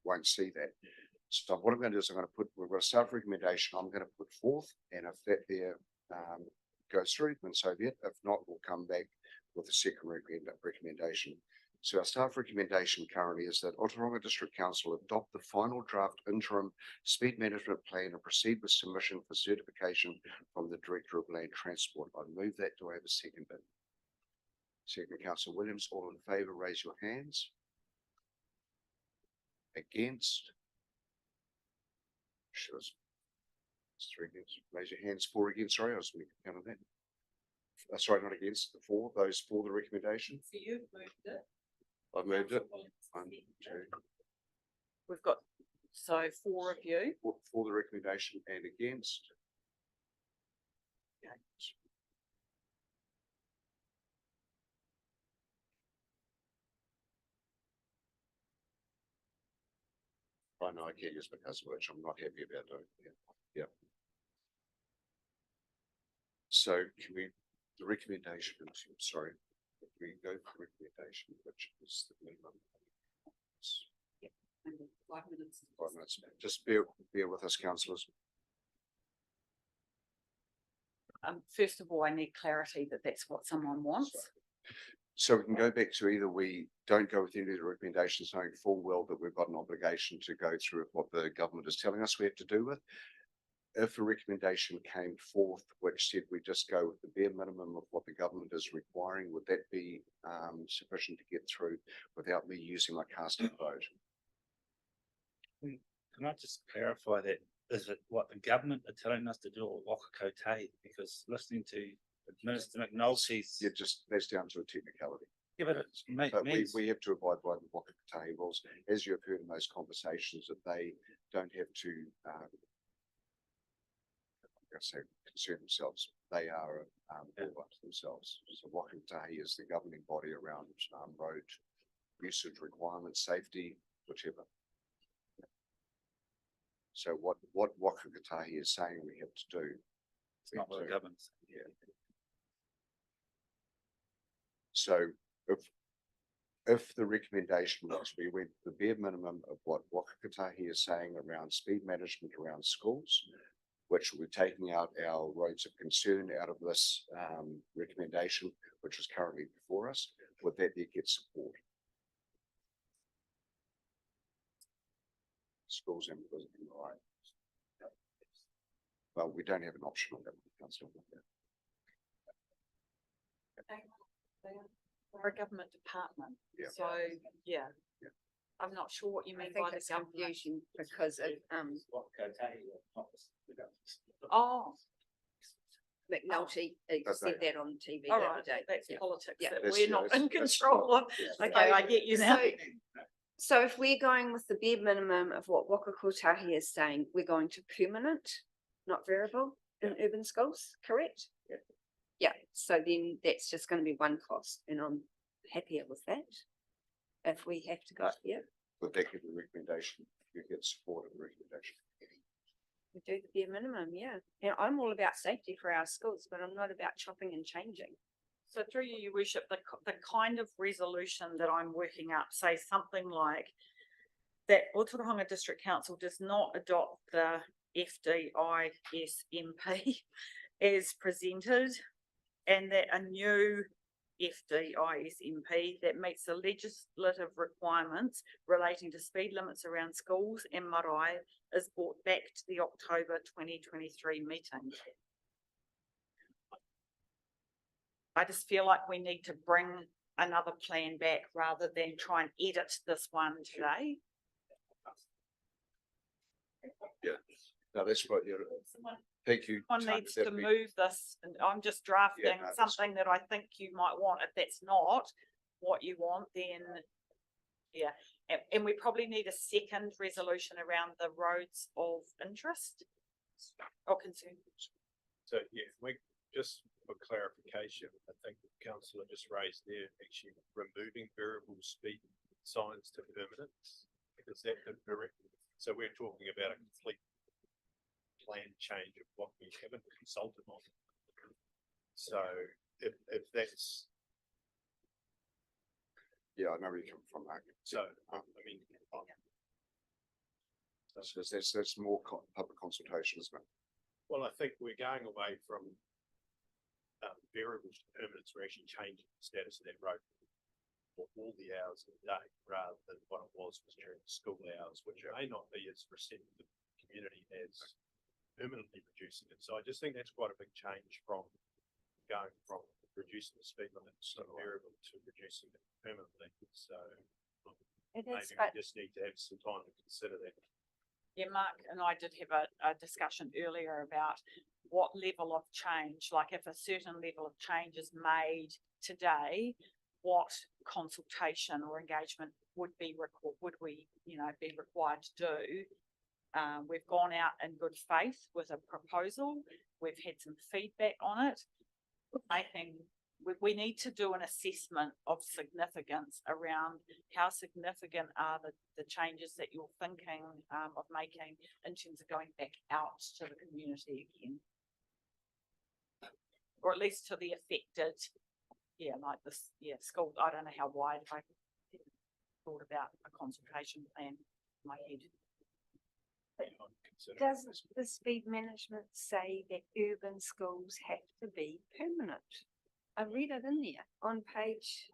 won't see that. So what I'm going to do is we've got a staff recommendation I'm going to put forth, and if that there goes through, then so be it. If not, we'll come back with a second recommendation. So our staff recommendation currently is that Ōtorohanga District Council adopt the final draft interim speed management plan and proceed with submission for certification from the Director of Land Transport. I move that. Do I have a second? Second, Councillor Williams. All in favour, raise your hands. Against? Sure. Three against. Raise your hands. Four against. Sorry, I was making count of that. Sorry, not against. The four. Those for the recommendation. So you've moved it. I've moved it. 1, 2. We've got, so 4 of you. For the recommendation and against. Okay. I know I can't use my cuss words. I'm not happy about it. Yeah. So can we, the recommendation, sorry, if we go for recommendation, which is the minimum. 5 minutes. 5 minutes. Just bear with us, councillors. First of all, I need clarity that that's what someone wants. So we can go back to either we don't go with any of the recommendations, knowing full well that we've got an obligation to go through what the government is telling us we have to do with. If a recommendation came forth which said we just go with the bare minimum of what the government is requiring, would that be sufficient to get through without me using my casting vote? Can I just clarify that? Is it what the government are telling us to do or Waka Kotahi? Because listening to Minister McNulty's. Yeah, just that's down to a technicality. Yeah, but it's But means. we have to abide by the Waka Kotahi rules, as you have heard in those conversations, that they don't have to concern themselves. They are all up to themselves. So Waka Kotahi is the governing body around road usage requirements, safety, whichever. So what Waka Kotahi is saying we have to do. It's not what the government's. Yeah. So if the recommendation was we went the bare minimum of what Waka Kotahi is saying around speed management around schools, which we're taking out our roads of concern out of this recommendation, which is currently before us, would that get support? schools and visiting right. Well, we don't have an option on that, councillor. We're a government department. Yeah. So, yeah. Yeah. I'm not sure what you I mean think by the it's government. confusion because of, Oh, McNulty That's said right. that on TV the all other right, day. that's Yeah. politics Yeah. that That's- we're yeah, not in that's control of. yeah. Okay, So- I get you now. So if we're going with the bare minimum of what Waka Kotahi is saying, we're going to permanent, not variable in urban schools, correct? Yeah. Yeah, so then that's just gonna be one cost and I'm happier with that. If we have to go, yeah, But they give the recommendation, you get support of the recommendation. we do the bare minimum, yeah. And I'm all about safety for our schools, but I'm not about chopping and changing. So through you, your worship, the kind of resolution that I'm working up says something like that Ōtorohanga District Council does not adopt the FDISMP as presented, and that a new FDISMP that meets the legislative requirements relating to speed limits around schools and marae is brought back to the October 2023 meeting. I just feel like we need to bring another plan back rather than try and edit this one today. No, that's what you're, thank you. One Tanya, needs to that'd be- move this, and I'm just drafting no, that's something that I think you might want. If that's not what you want, then yeah, and we probably need a second resolution around the roads of interest or concern. So, yeah, we, just for clarification, I think the councillor just raised there, actually removing variable speed signs to permanent. Is that correct? So we're talking about a complete plan change of what we haven't consulted on. So if that's, Yeah, I know where you come from, Mark. so, I mean, So that's more public consultation, isn't it? well, I think we're going away from variables to permanents. We're actually changing the status of that road for all the hours of the day, rather than what it was during school hours, which may not be as receptive to the community as permanently reducing it. So I just think that's quite a big change from going from reducing the speed limit to variable to reducing it permanently. So It maybe is, but we just need to have some time to consider that. Yeah, Mark and I did have a discussion earlier about what level of change, like if a certain level of change is made today, what consultation or engagement would we, be required to do? We've gone out in good faith with a proposal. We've had some feedback on it. I think we need to do an assessment of significance around how significant are the changes that you're thinking of making in terms of going back out to the community again. Or at least to the affected, like this, school, I don't know how wide I thought about a consultation plan in my head. does the speed management say that urban schools have to be permanent? I read it in there on page.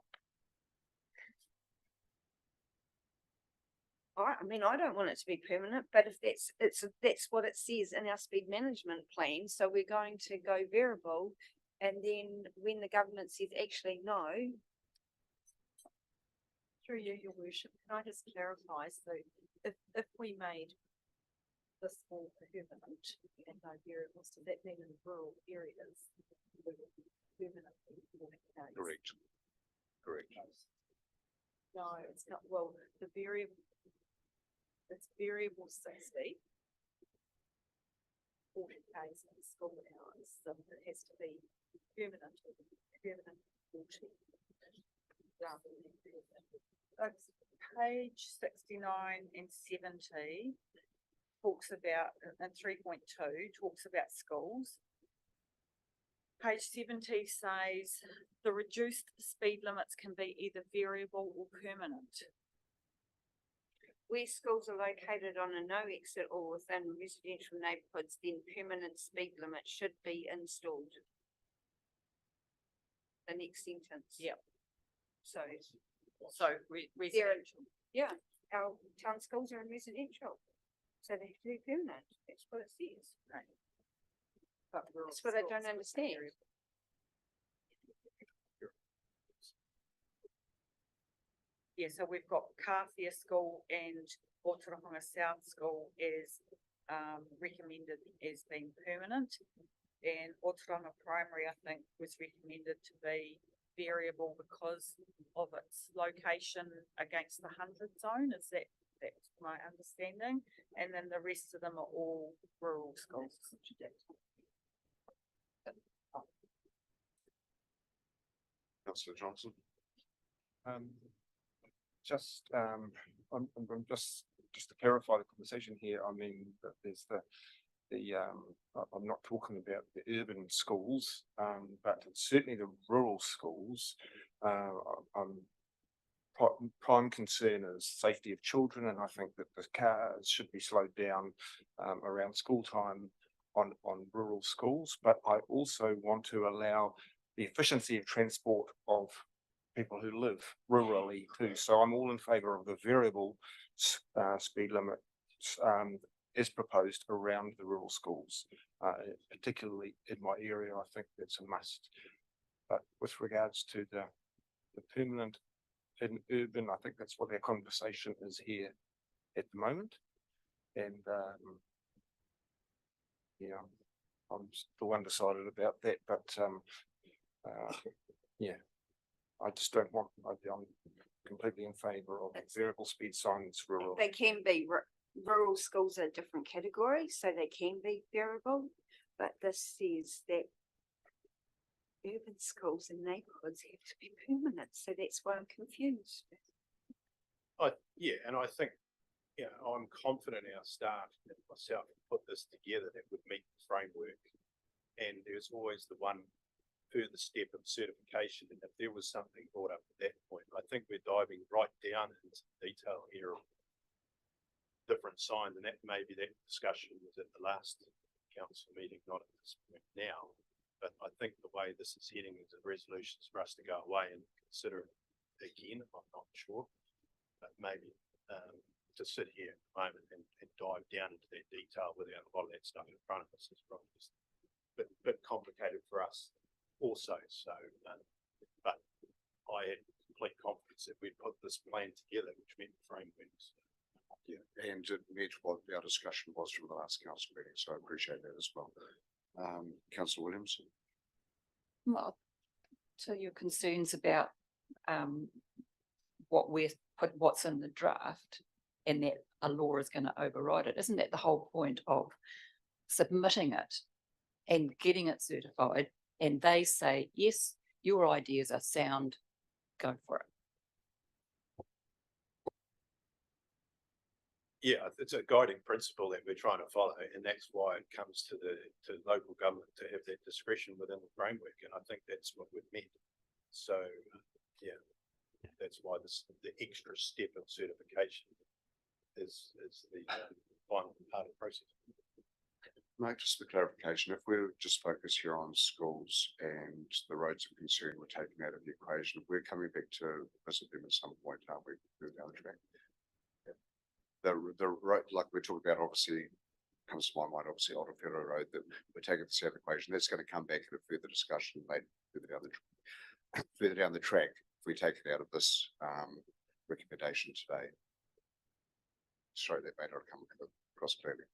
I mean, I don't want it to be permanent, but if that's what it says in our speed management plan, so we're going to go variable. And then when the government says actually no, Through you, your worship, can I just clarify, so if we made this all permanent and no variables, does that mean in rural areas? we would permanently in that case? Correct. Correct. No, it's not, well, the variable, it's variable 60. 40 Ks in school hours, so it has to be permanent 40. Rather than permanent. Page 69 and 70 talks about, and 3.2 talks about schools. Page 70 says the reduced speed limits can be either variable or permanent. where schools are located on a no exit or within residential neighbourhoods, then permanent speed limits should be installed. The next sentence. Yep. So, So residential. yeah, our town schools are in residential. So they have to be permanent, that's what it says. But rural That's what I schools don't would be understand. very- Yeah, so we've got Carthia School and Ōtorohanga South School is recommended as being permanent. And Ōtorohanga Primary, I think, was recommended to be variable because of its location against the 100 zone. That's my understanding? And then the rest of them are all rural schools. Councillor Johnson. I'm just to clarify the conversation here, I mean, that there's I'm not talking about the urban schools, but certainly the rural schools. Prime concern is safety of children, and I think that the cars should be slowed down around school time on rural schools. But I also want to allow the efficiency of transport of people who live rurally too. So I'm all in favour of the variable speed limit as proposed around the rural schools, particularly in my area. I think that's a must. But with regards to the permanent in urban, I think that's what our conversation is here at the moment. And yeah, I'm still undecided about that, but yeah, I just don't want, I'm completely in favour of variable speed signs rural. They can be, rural schools are different categories, so they can be variable, but this says that urban schools and neighbourhoods have to be permanent, so that's why I'm confused. Yeah, and I think, I'm confident our staff and myself put this together that would meet the framework. And there's always the one further step of certification, and if there was something brought up at that point, I think we're diving right down into detail here of different signs, and that maybe that discussion was at the last council meeting, not at this point now. But I think the way this is heading is a resolution for us to go away and consider it again. I'm not sure, but maybe to sit here at the moment and dive down into that detail without a lot of that stuff in front of us is probably just a bit complicated for us also. So, but I had complete confidence that we'd put this plan together, which meant frameworks. Yeah, and it met what our discussion was from the last council meeting, so I appreciate that as well. Councillor Williams. Well, to your concerns about what's in the draft and that a law is going to override it, isn't that the whole point of submitting it and getting it certified? And they say, yes, your ideas are sound, go for it. Yeah, it's a guiding principle that we're trying to follow, and that's why it comes to local government to have that discretion within the framework, and I think that's what we've meant. So, yeah, that's why the extra step of certification is the final part of the process. Mike, just for clarification, if we're just focused here on schools and the roads of concern were taken out of the equation, we're coming back to visit them at some point, aren't we? Down the track. The road, like we're talking about, obviously comes to my mind, obviously Ōtorohanga Road, that we're taking this out of the equation. That's going to come back in a further discussion later, further down the track, if we take it out of this recommendation today. Sorry, that may not come across clearly.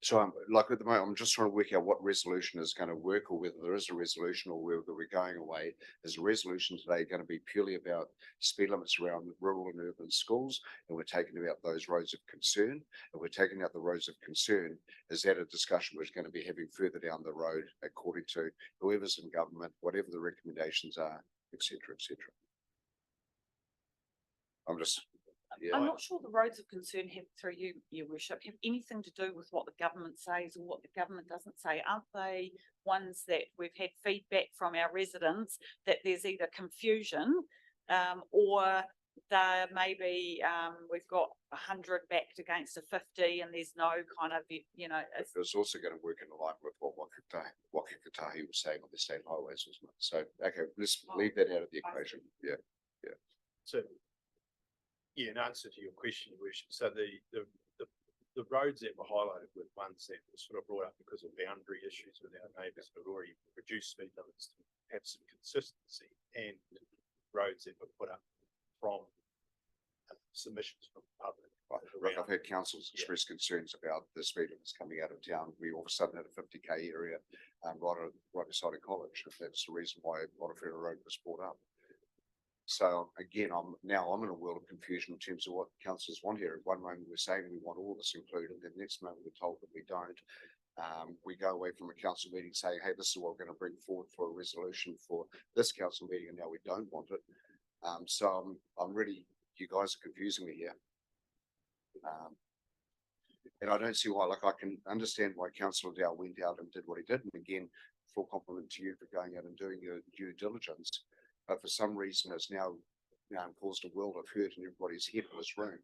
So I'm like at the moment, I'm just trying to work out what resolution is going to work, or whether there is a resolution, or whether we're going away. Is a resolution today going to be purely about speed limits around rural and urban schools, and we're taking about those roads of concern, and we're taking out the roads of concern? Is that a discussion we're going to be having further down the road, according to whoever's in government, whatever the recommendations are, etc., etc.? I'm just. Yeah. I'm not sure the roads of concern have, through you, your worship, have anything to do with what the government says or what the government doesn't say. Aren't they ones that we've had feedback from our residents that there's either confusion or there maybe we've got 100 backed against a 50 and there's no kind of, It was also going to work in line with what Wakikatahi was saying on the state highways, wasn't it? So, okay, let's leave that out of the equation. Yeah. So Yeah, in answer to your question, Your Worship, so the roads that were highlighted were ones that were sort of brought up because of boundary issues with our neighbours who had already reduced speed limits to have some consistency, and roads that were put up from submissions from the public. Right, I've had councils express concerns about the speed limits coming out of town. We all of a sudden had a 50k area right beside a college, and that's the reason why Ōtorohanga Road was brought up. So again, I'm in a world of confusion in terms of what councillors want here. At one moment we're saying we want all this included, and the next moment we're told that we don't. We go away from a council meeting saying, hey, this is what we're going to bring forward for a resolution for this council meeting, and now we don't want it. So I'm really, you guys are confusing me here. And I don't see why, like I can understand why Councillor Dow went out and did what he did. And again, full compliment to you for going out and doing your due diligence. But for some reason it's now caused a world of hurt in everybody's head in this room,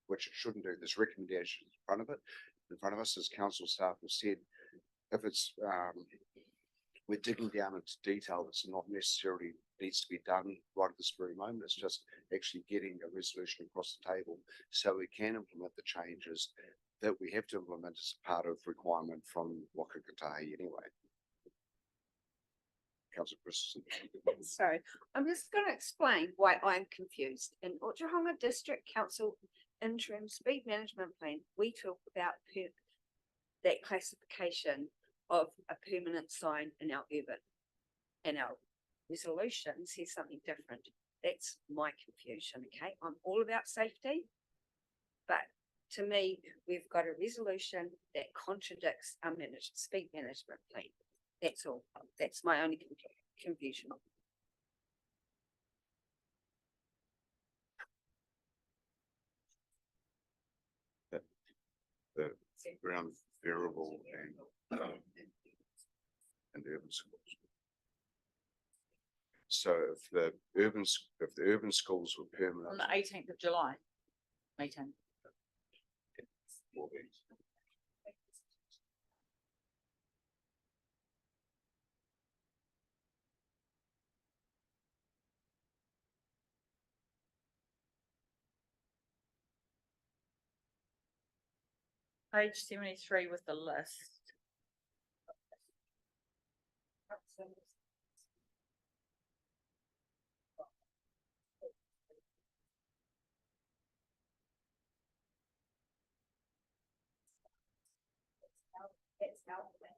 which it shouldn't do. There's recommendations in front of us, as council staff have said. If it's we're digging down into detail that's not necessarily needs to be done right at this very moment. It's just actually getting a resolution across the table so we can implement the changes that we have to implement as part of requirement from Waka Kotahi anyway. Councillor Christensen. Sorry, I'm just going to explain why I'm confused. In Ōtorohanga District Council interim speed management plan, we talk about that classification of a permanent sign in our urban, and our resolution says something different. That's my confusion. Okay, I'm all about safety, but to me, we've got a resolution that contradicts our speed management plan. That's all. That's my only confusion. The ground variable and the urban schools. So if the urban schools were permanent. On the 18th of July meeting. Will be. Page 73 with the list. It's out there.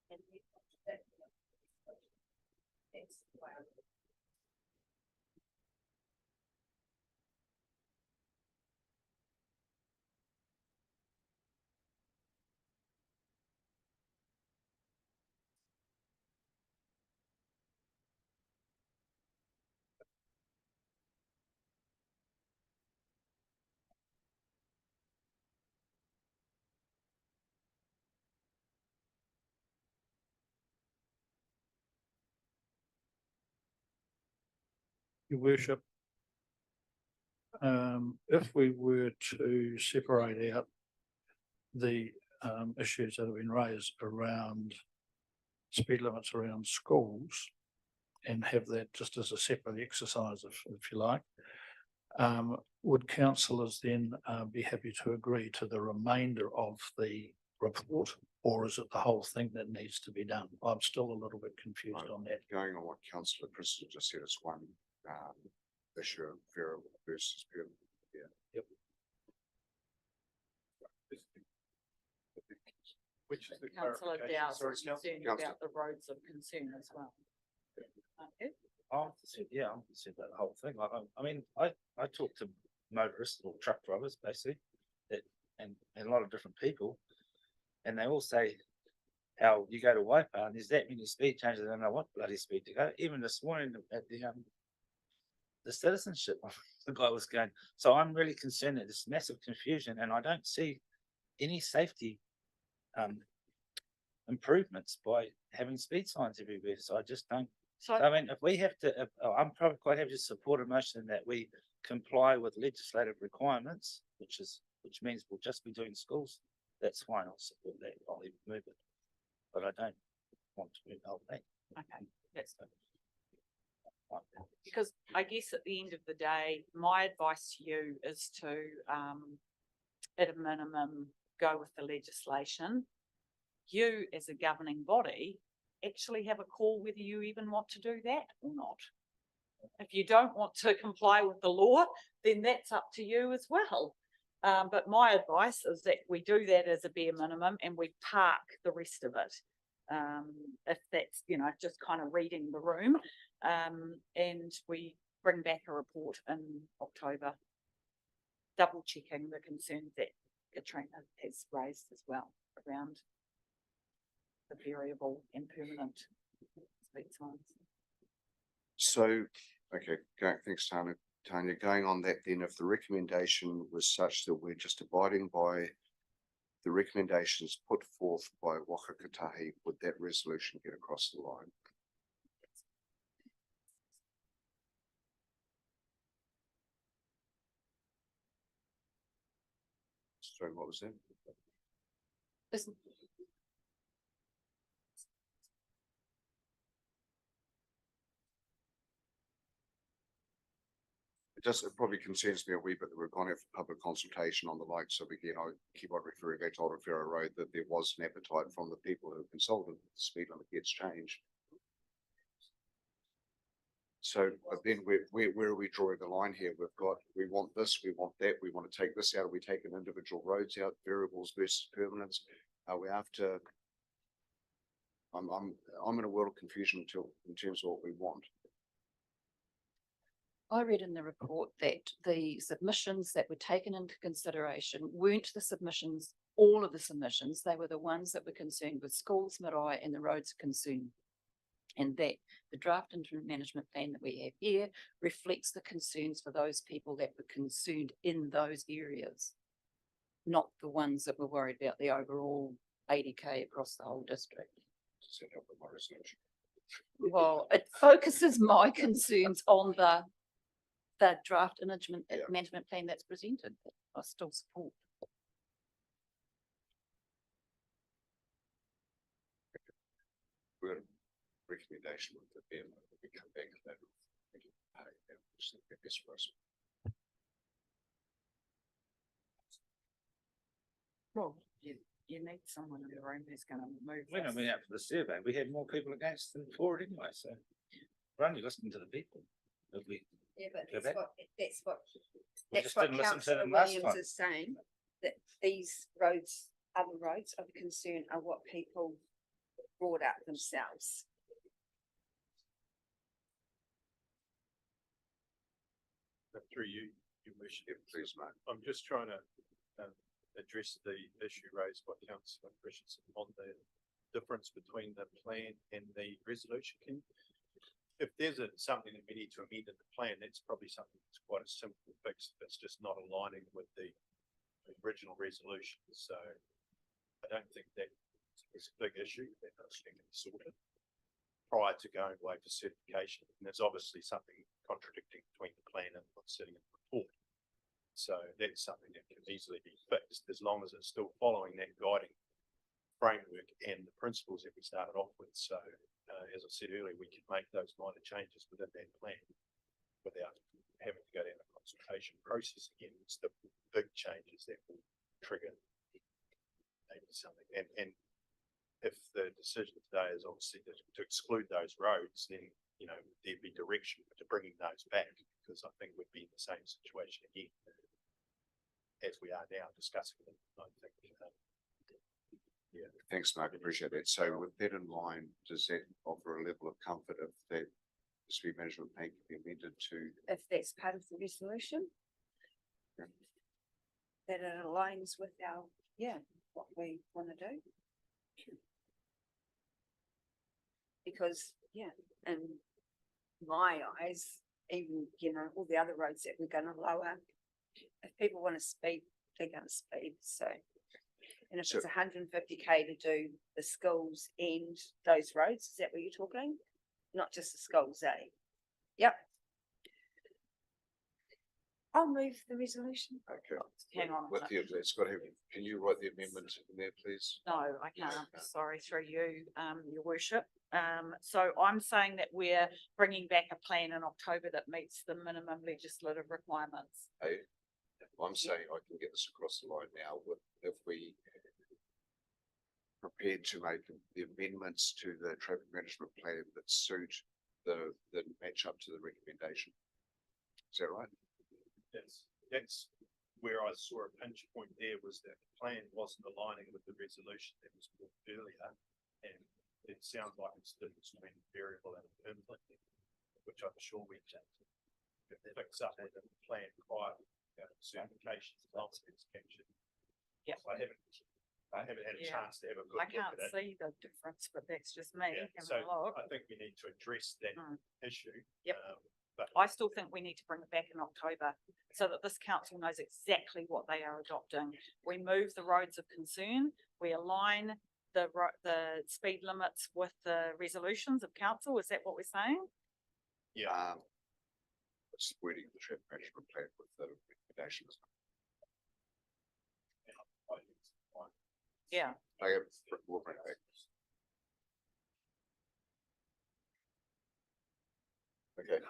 And it's wow. Your Worship, if we were to separate out the issues that have been raised around speed limits around schools and have that just as a separate exercise, if you like, would councillors then be happy to agree to the remainder of the report, or is it the whole thing that needs to be done? I'm still a little bit confused on that. Going on what Councillor Christensen just said, it's one issue of variable versus permanent. Yeah. Yep. Which is the Councillor clarification? Dow's Sorry, concerned Councillor. about the roads of concern as well. Okay. I'm concerned about the whole thing. Like, I mean, I talk to motorists or truck drivers basically, that and a lot of different people, and they all say how you go to Waipa and there's that many speed changes. I don't know what bloody speed to go. Even this morning at the citizenship, the guy was going. So I'm really concerned that there's massive confusion, and I don't see any safety improvements by having speed signs everywhere. So I just don't. So I mean, if we have to, I'm probably quite happy to support a motion that we comply with legislative requirements, which means we'll just be doing schools. That's fine. I'll support that. I'll even move it, but I don't want to move the whole thing. okay, that's good. Because I guess at the end of the day, my advice to you is to, at a minimum, go with the legislation. You, as a governing body, actually have a call whether you even want to do that or not. If you don't want to comply with the law, then that's up to you as well. But my advice is that we do that as a bare minimum and we park the rest of it. If that's, just kind of reading the room, and we bring back a report in October, double checking the concerns that Katrina has raised as well around the variable and permanent speed signs. So, okay, thanks, Tanya. Going on that then, if the recommendation was such that we're just abiding by the recommendations put forth by Waka Kotahi, would that resolution get across the line? Sorry, what was that? Listen, It probably concerns me a wee bit that we're going to have public consultation on the likes of, again, I keep on referring back to Ōtorohanga Road, that there was an appetite from the people who consulted the speed limit gets changed. So, but then where are we drawing the line here? We want this, we want that, we want to take this out, are we taking individual roads out, variables versus permanents? Are we after? I'm in a world of confusion in terms of what we want. I read in the report that the submissions that were taken into consideration weren't the submissions, all of the submissions, they were the ones that were concerned with schools, marae, and the roads concerned. And that the draft interim management plan that we have here reflects the concerns for those people that were concerned in those areas, not the ones that were worried about the overall 80K across the whole district. Does that help with my resolution? Well, it focuses my concerns on the draft management plan that's presented, that I still support. We're going to recommendation with the BM, we come back to that. Best for us. Well, you need someone in the room who's going to move. When I went out for the survey, we had more people against than for it anyway, so we're only listening to the people. If we Yeah, but go that's back. We that's just what didn't listen to Councillor them last Williams time. is saying, that these roads, other roads of concern are what people brought up themselves. Through you, wish. Please, mate. I'm just trying to address the issue raised by Councillor Christensen on the difference between the plan and the resolution. If there's something that we need to amend in the plan, that's probably something that's quite a simple fix. If it's just not aligning with the original resolution. So I don't think that is a big issue that can be sorted prior to going away for certification. And there's obviously something contradicting between the plan and what's sitting in the report. So that's something that can easily be fixed as long as it's still following that guiding framework and the principles that we started off with. So as I said earlier, we can make those minor changes within that plan without having to go down the consultation process again. It's the big changes that will trigger maybe something. And if the decision today is obviously to exclude those roads, then there'd be direction to bringing those back, because I think we'd be in the same situation again as we are now discussing them. I think. Yeah, thanks, Mark. Appreciate that. So with that in mind, does that offer a level of comfort if that speed management plan can be amended to? If that's part of the resolution, that it aligns with what we want to do. Because, in my eyes, even, all the other roads that we're going to lower, if people want to speed, they're going to speed. So, and if it's 150K to do the schools and those roads, is that what you're talking? Not just the schools, eh? Yep. I'll move the resolution. Okay. Hang on. With you, it's got to have, can you write the amendment in there, please? No, I can't. Sorry, through you, your worship. So I'm saying that we're bringing back a plan in October that meets the minimum legislative requirements. I'm saying I can get this across the line now with, if we prepared to make the amendments to the traffic management plan that suit that match up to the recommendation. Is that right? That's where I saw a pinch point there, was that the plan wasn't aligning with the resolution that was put earlier. And it sounds like it's the difference between variable and permanent, which I'm sure we can fix up with the plan prior, certifications, nonsense captured. Yep. I haven't had a Yeah. chance to have a good I look can't at it. see the difference, but that's just me Yeah, having so a look. I think we need to address that Mm. issue. Yep. But I still think we need to bring it back in October so that this council knows exactly what they are adopting. We move the roads of concern, we align the speed limits with the resolutions of council. Is that what we're saying? yeah, It's wording of the traffic management plan with the recommendations. I think it's fine. Yeah. We'll bring it back. Okay.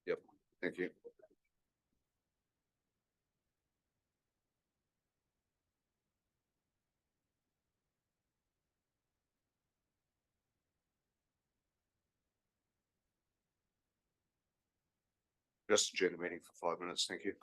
Yep, thank you. Just adjourn the meeting for 5 minutes, thank you.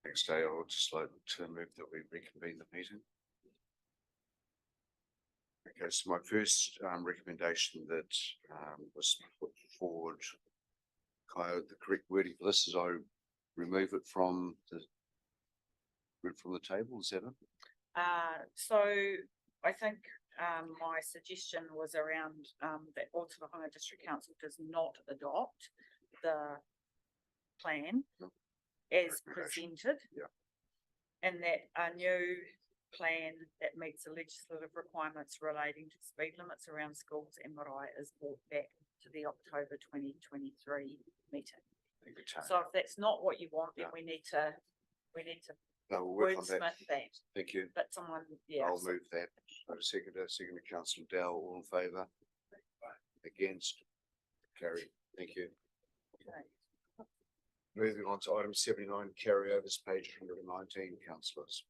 Next day, I'll just like to move that we reconvene the meeting. Okay, so my first recommendation that was put forward, Kyle, the correct wording for this is I remove it from the table, is that it? So I think, my suggestion was around, that Ōtorohanga District Council does not adopt the plan No. as Recommendation. presented. Yeah. And that a new plan that meets the legislative requirements relating to speed limits around schools and marae is brought back to the October 2023 meeting. Thank you, Tanya. So if that's not what you want, then Yeah. we need to No, we'll work on that. wordsmith that, Thank you. but someone, yeah. I'll move that. Second to Councillor Dow, all in favour? Against? Carried. Thank you. Okay. Moving on to item 79, carryovers, page 119, councillors.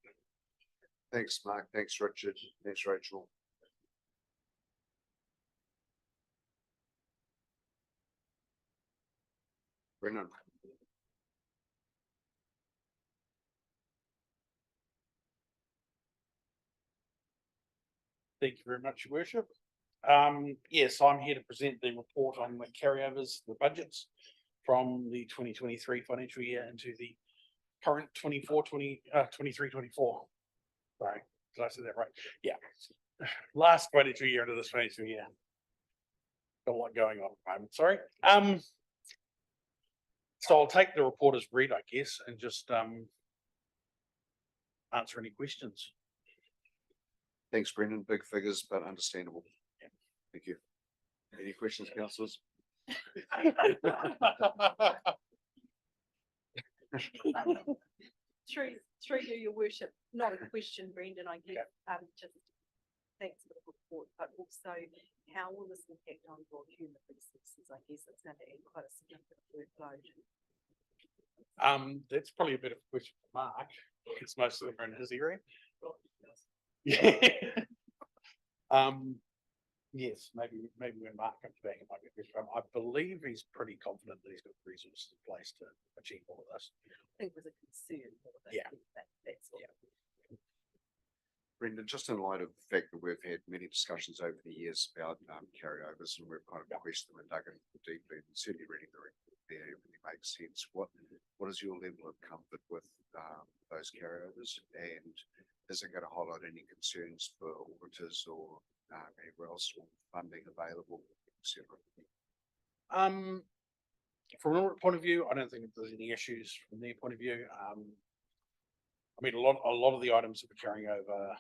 Thanks, Mark. Thanks, Richard. Thanks, Rachel. Brennan. Thank you very much, Your Worship. Yes, I'm here to present the report on the carryovers, the budgets from the 2023 financial year into the current 23-24. Sorry, did I say that right? Yeah. Last financial year into this financial year. Got a lot going on at the moment, sorry. So I'll take the report as read, I guess, and just answer any questions. Thanks, Brendan. Big figures, but understandable. Yeah. Thank you. Any questions, councillors? Through you, your worship, not a question, Brendan, I guess, just thanks for the report, but also how will this impact on your human resources? I guess it's going to add quite a significant workload. That's probably a bit of a question for Mark, because most of them are in his area. Yeah. Yes, maybe when Mark comes back, it might be a question. I believe he's pretty confident that he's got the resources in place to achieve all of this. I think it was a concern more than Yeah. that's all. Yeah. Brendan, just in light of the fact that we've had many discussions over the years about carryovers, and we've kind of questioned them and dug in deeply, and certainly reading the record there, everything makes sense. What is your level of comfort with those carryovers, and is it going to highlight any concerns for auditors or anywhere else, or funding available, etc.? From an audit point of view, I don't think there's any issues from their point of view. I mean, a lot of the items that we're carrying over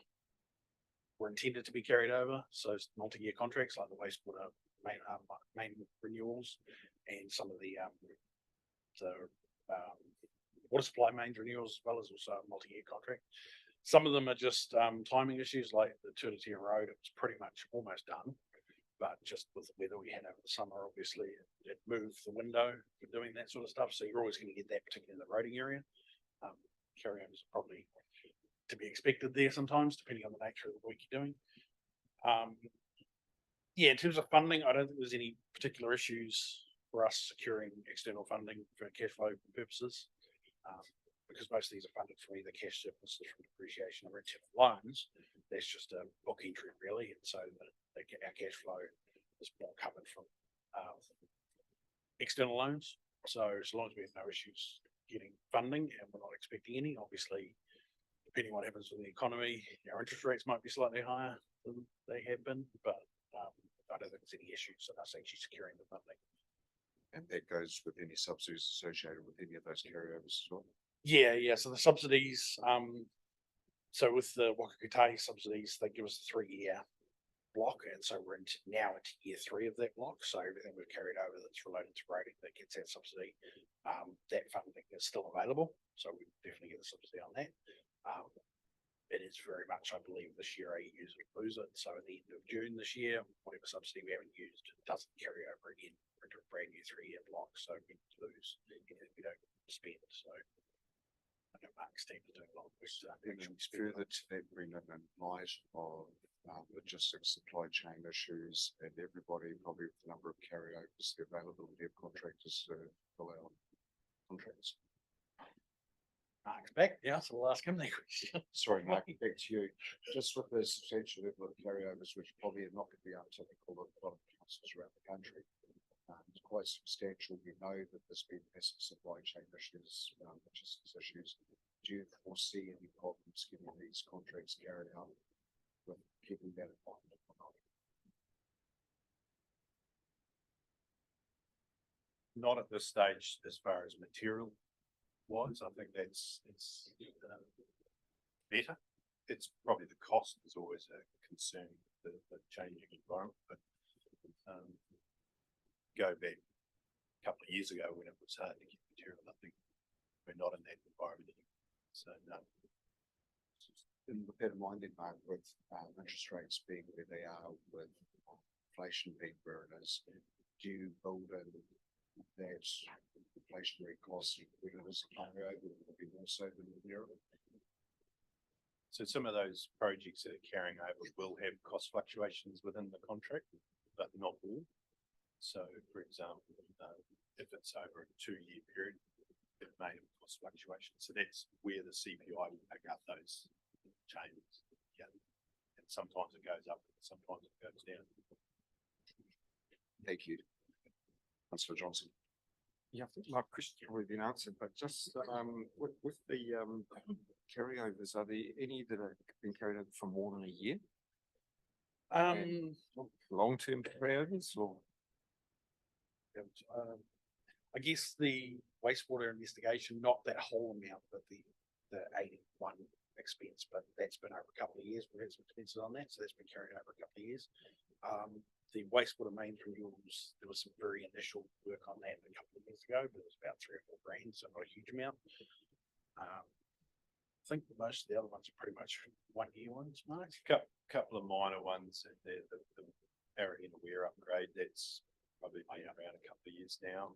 were intended to be carried over. So it's multi-year contracts like the wastewater main renewals and some of the water supply mains renewals, as well as also a multi-year contract. Some of them are just timing issues, like the Ōtorohanga Road. It was pretty much almost done, but just with the weather we had over the summer, obviously it moved the window for doing that sort of stuff. So you're always going to get that, particularly in the roading area. Carryovers are probably to be expected there sometimes, depending on the nature of the work you're doing. Yeah, in terms of funding, I don't think there's any particular issues for us securing external funding for cash flow purposes, because most of these are funded from either cash surpluses from depreciation or return loans. That's just a book entry, really, and so our cash flow is more covered from external loans. So as long as we have no issues getting funding, and we're not expecting any, obviously, depending on what happens with the economy, our interest rates might be slightly higher than they have been, but I don't think there's any issues with us actually securing the funding. And that goes with any subsidies associated with any of those carryovers as well? Yeah. So the subsidies, so with the Whakakatahi subsidies, they give us a 3-year block, and so we're now into year 3 of that block. So everything we've carried over that's related to roading that gets that subsidy, that funding is still available. So we definitely get the subsidy on that. It is very much, I believe, this year a use it or lose it. So at the end of June this year, whatever subsidy we haven't used doesn't carry over again into a brand new 3-year block. So we lose anything we don't spend. So I know Mark's team is doing a lot of work to actually spend. Further to that, Brendan, in light of logistics, supply chain issues, and everybody probably with the number of carryovers, the availability of contractors to fill out contracts. Mark's back, yeah, so we'll ask him that question. Sorry, Mark, back to you. Just with the substantial level of carryovers, which probably are not going to be untypical of a lot of councils around the country. It's quite substantial. We know that there's been massive supply chain issues, logistics issues. Do you foresee any problems getting these contracts carried out with keeping that in mind? Not at this stage as far as material wise. I think it's better. It's probably the cost is always a concern, the changing environment, but go back a couple of years ago when it was hard to get material, I think we're not in that environment anymore. So no. And with that in mind, then, Mark, with interest rates being where they are, with inflation being where it is, do you build in that inflationary cost when it is a carryover, will be more so than the year? So some of those projects that are carrying over will have cost fluctuations within the contract, but not all. So, for example, if it's over a 2-year period, it may have cost fluctuations. So that's where the CPI will pick up those changes. Yeah, and sometimes it goes up, sometimes it goes down. Thank you, Councillor Johnson. Yeah, I think my question's already been answered, but just with the carryovers, are there any that have been carried over for more than a year? Long-term carryovers or? I guess the wastewater investigation, not that whole amount, but the 81 expense, but that's been over a couple of years. We had some expenses on that, so that's been carried over a couple of years. The wastewater mains renewals, there was some very initial work on that a couple of years ago, but it was about 3 or 4 grand, so not a huge amount. I think most of the other ones are pretty much 1-year ones, Mark. Couple of minor ones, the Arrowhead Weir upgrade, that's probably been around a couple of years now.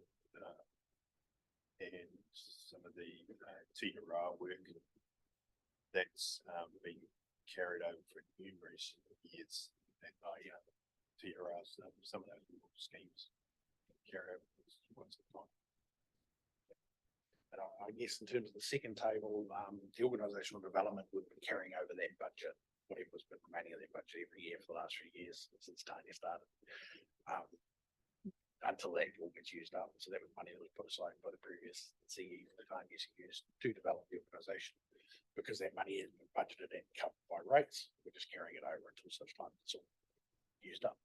And some of the Ōtorohanga work that's been carried over for numerous years. And by Ōtorohanga, some of those schemes carry over once a time. And I guess in terms of the second table, the organisational development would be carrying over that budget, whatever's been remaining of that budget every year for the last 3 years since Tanya started. Until that all gets used up. So that was money that was put aside by the previous CE for the time used to develop the organisation. Because that money has been budgeted and covered by rates, we're just carrying it over until such time it's all used up.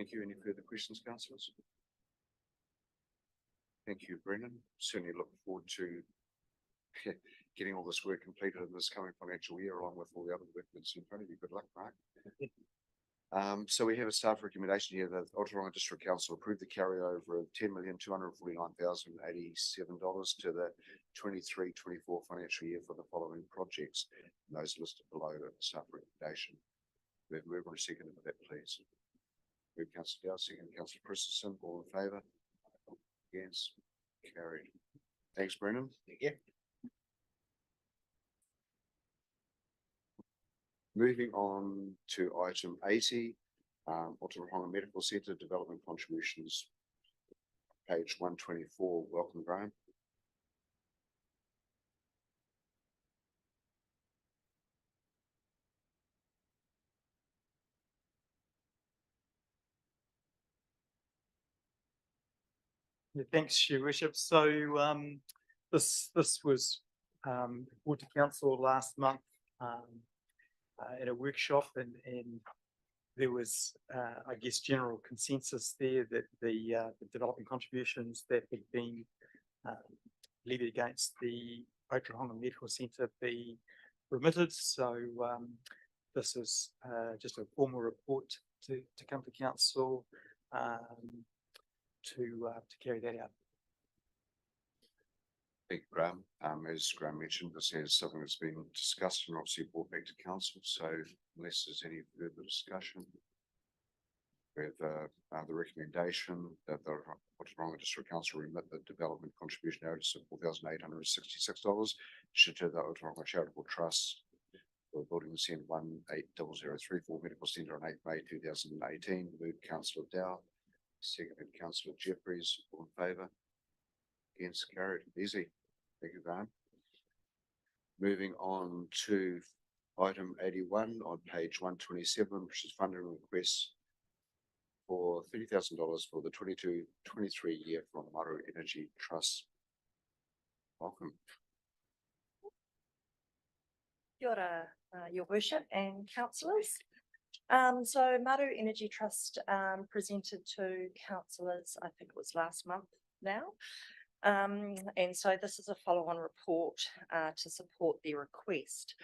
Thank you. Any further questions, councillors? Thank you, Brendan. Certainly look forward to getting all this work completed in this coming financial year, along with all the other work that's in front of you. Good luck, Mark. So we have a staff recommendation here that Ōtorohanga District Council approved the carryover of $10,249,087 to the 23-24 financial year for the following projects. And those listed below the staff recommendation. We have moved on to second for that, please. Move Councillor Dow, second Councillor Christensen, all in favour? Against? Carried. Thanks, Brendan. Yeah. Moving on to item 80, Ōtorohanga Medical Centre Development Contributions, page 124. Welcome, Graham. Yeah, thanks, Your Worship. So this was brought to council last month at a workshop, and there was, I guess, general consensus there that the development contributions that had been levied against the Ōtorohanga Medical Centre be remitted. So this is just a formal report to come to council to carry that out. Thank you, Graham. As Graham mentioned, this is something that's been discussed and obviously brought back to council. So unless there's any further discussion, we have the recommendation that the Ōtorohanga District Council remit the development contribution notice of $4,866 to the Ōtorohanga Charitable Trust for building the 1800034 Medical Centre on 8 May 2018. Moved Councillor Dow, seconded Councillor Jeffries. All in favour? Against carried, easy. Thank you, Van. Moving on to item 81 on page 127, which is funding requests for $30,000 for the 22-23 year from Maru Energy Trust. Welcome. Kia ora, your worship and councillors. So Maru Energy Trust presented to councillors, I think it was last month now. And so this is a follow-on report to support their request.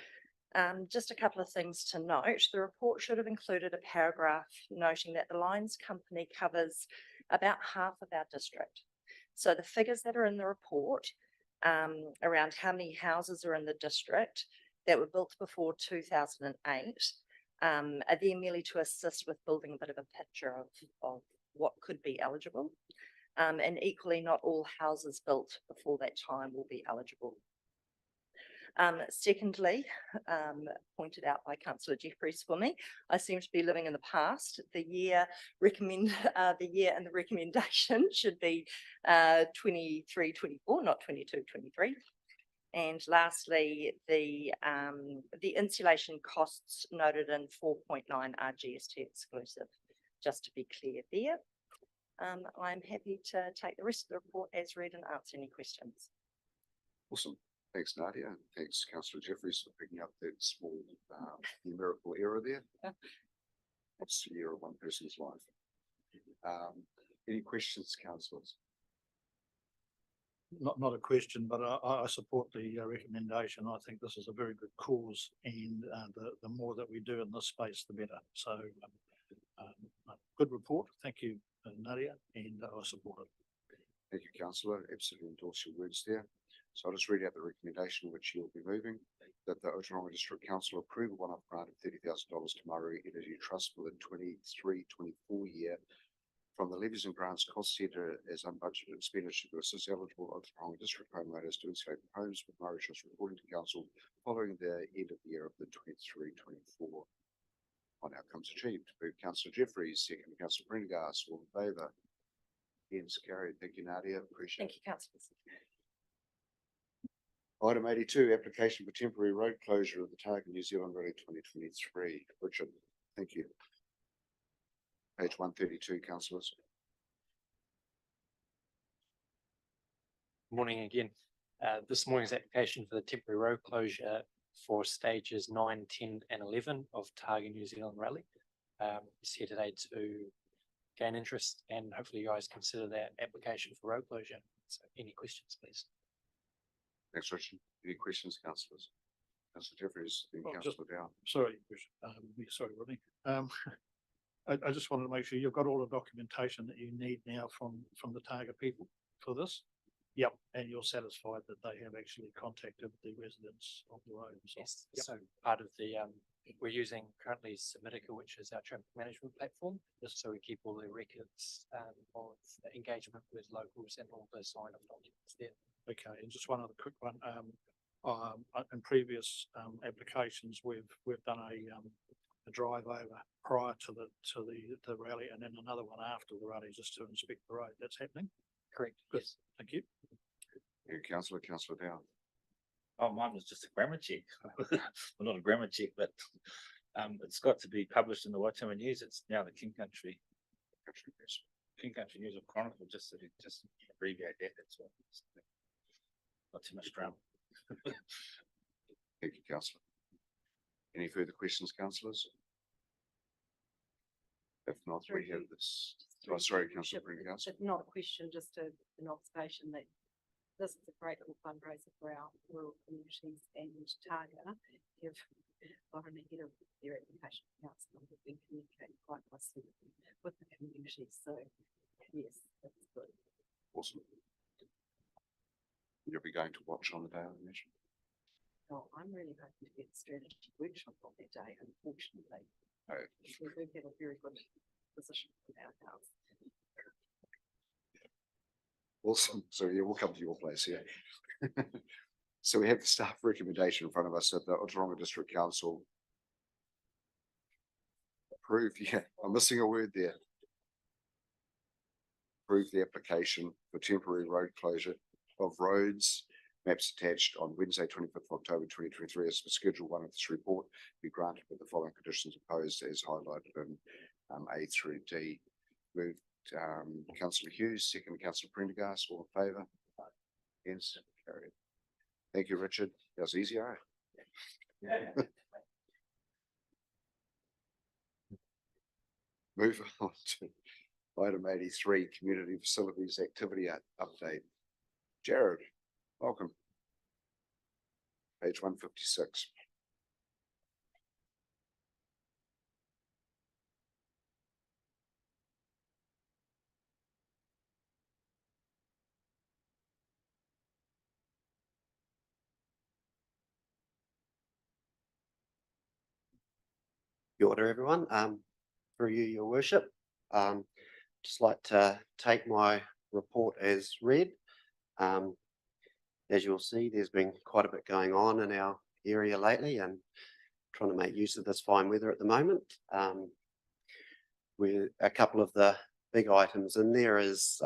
Just a couple of things to note. The report should have included a paragraph noting that the lines company covers about half of our district. So the figures that are in the report around how many houses are in the district that were built before 2008 are there merely to assist with building a bit of a picture of what could be eligible. And equally, not all houses built before that time will be eligible. Secondly, pointed out by Councillor Jeffries for me, I seem to be living in the past. The year and the recommendation should be 23-24, not 22-23. And lastly, the insulation costs noted in 4.9 are GST exclusive, just to be clear there. I'm happy to take the rest of the report as read and answer any questions. Awesome. Thanks, Nadia. And thanks, Councillor Jeffries, for picking up that small numerical error there. It's the year of one person's life. Any questions, councillors? Not a question, but I support the recommendation. I think this is a very good cause, and the more that we do in this space, the better. So, good report. Thank you, Nadia, and I support it. Thank you, councillor. Absolutely endorse your words there. So I'll just read out the recommendation which you'll be moving, that the Ōtorohanga District Council approve a one-off grant of $30,000 to Maru Energy Trust for the 23-24 year from the levies and grants cost centre as unbudgeted expenditure to assist eligible Ōtorohanga District homeowners to insulate homes with Maru Trust reporting to council following the end of the year of the 23-24. On outcomes achieved. Move Councillor Jeffries, second Councillor Prendergast, all in favour. Against carried. Thank you, Nadia. Appreciate it. Thank you, councillors. Item 82, application for temporary road closure of the Target New Zealand Rally 2023. Richard, thank you. Page 132, councillors. Morning again. This morning's application for the temporary road closure for stages 9, 10 and 11 of Target New Zealand Rally. Is here today to gain interest and hopefully you guys consider that application for road closure. So any questions, please? Thanks, Richard. Any questions, councillors? Councillor Jeffries, then Well, Councillor Down. Sorry, sorry, Rodney. I just wanted to make sure you've got all the documentation that you need now from the Target people for this. Yep, and you're satisfied that they have actually contacted the residents of the road. Yes. Yep. So part of the we're using currently Submitica, which is our traffic management platform, just so we keep all the records of the engagement with locals and all the sign of documents there. Okay, and just one other quick one. In previous applications, we've done a drive over prior to the rally, and then another one after the rally, just to inspect the road. That's happening. Correct. Good. Yes. Thank you. Yeah, Councillor Down. Oh, mine was just a grammar check. Well, not a grammar check, but it's got to be published in the Waitama News. It's now the King Country News or Chronicle, just abbreviate that. That's all. Not too much drama. Thank you, councillor. Any further questions, councillors? If not, we have this. Oh, sorry, Councillor Prendergast. Not a question, just an observation that this is a great little fundraiser for our rural communities and Target. You've gotten ahead of their application council. We've been communicating quite closely with the community. So yes, that's good. Awesome. You'll be going to watch on the day, I imagine. No, I'm really hoping to get a strategy workshop on that day, unfortunately. Oh. We do have a very good position from our house. Awesome. So yeah, we'll come to your place here. So we have the staff recommendation in front of us that the Ōtorohanga District Council approve. Yeah, I'm missing a word there. Approve the application for temporary road closure of roads. Maps attached on Wednesday, 25th of October, 2023, as per Schedule 1 of this report, be granted with the following conditions imposed as highlighted in A through D. Moved Councillor Hughes, second Councillor Prendergast, all in favour? Against? Carried. Thank you, Richard. That was easy, eh? Move on to item 83, community facilities activity update. Jared, welcome. Page 156. Kia ora everyone, through you, your worship. Just like to take my report as read. As you'll see, there's been quite a bit going on in our area lately and trying to make use of this fine weather at the moment. With a couple of the big items in there is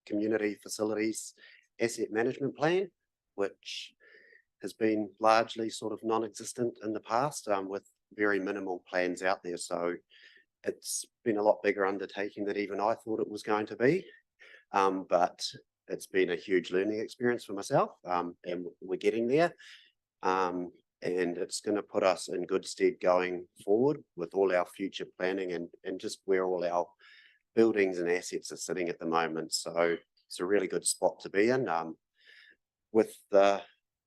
community facilities asset management plan, which has been largely sort of non-existent in the past, with very minimal plans out there. So it's been a lot bigger undertaking than even I thought it was going to be. But it's been a huge learning experience for myself, and we're getting there. And it's going to put us in good stead going forward with all our future planning and just where all our buildings and assets are sitting at the moment. So it's a really good spot to be in. With the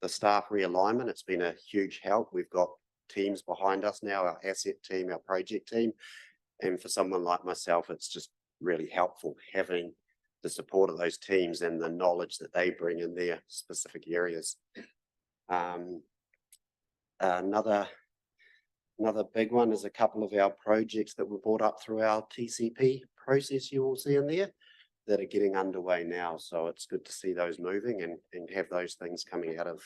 staff realignment, it's been a huge help. We've got teams behind us now, our asset team, our project team. And for someone like myself, it's just really helpful having the support of those teams and the knowledge that they bring in their specific areas. Another big one is a couple of our projects that were brought up through our TCP process you will see in there that are getting underway now. So it's good to see those moving and have those things coming out of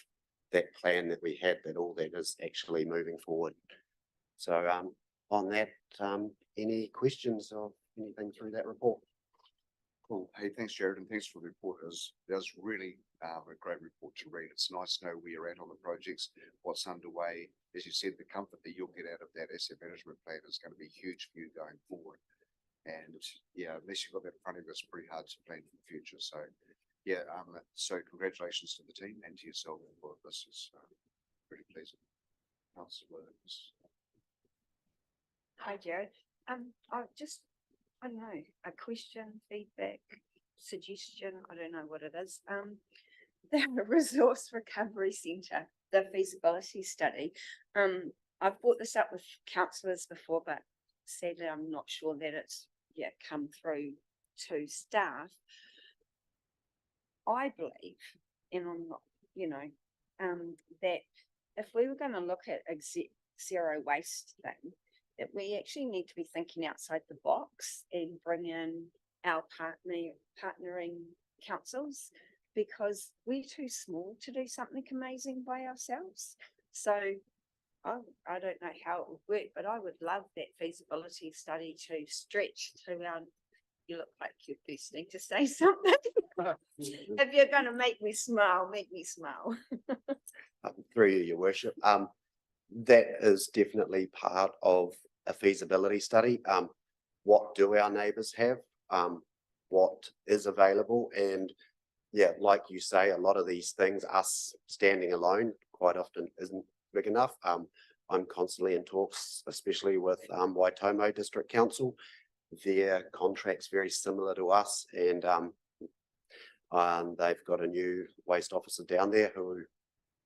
that plan that we had, that all that is actually moving forward. So on that, any questions or anything through that report? Cool. Hey, thanks, Jared, and thanks for the report. That was really a great report to read. It's nice to know where you're at on the projects, what's underway. As you said, the comfort that you'll get out of that asset management plan is going to be huge for you going forward. And yeah, unless you've got that in front of you, it's pretty hard to plan for the future. So yeah, so congratulations to the team and to yourself for this. Is pretty pleasant. Hi, Jared. I don't know, a question, feedback, suggestion, I don't know what it is. The Resource Recovery Centre, the feasibility study. I've brought this up with councillors before, but sadly I'm not sure that it's come through to staff. I believe, and I'm not, that if we were going to look at a zero waste thing, that we actually need to be thinking outside the box and bring in our partnering councils, because we're too small to do something amazing by ourselves. So I don't know how it would work, but I would love that feasibility study to stretch to our. You look like you're listening to say something. If you're going to make me smile, make me smile. Through you, your worship. That is definitely part of a feasibility study. What do our neighbours have? What is available? And yeah, like you say, a lot of these things, us standing alone quite often isn't big enough. I'm constantly in talks, especially with Waitomo District Council. Their contract's very similar to us, and they've got a new waste officer down there who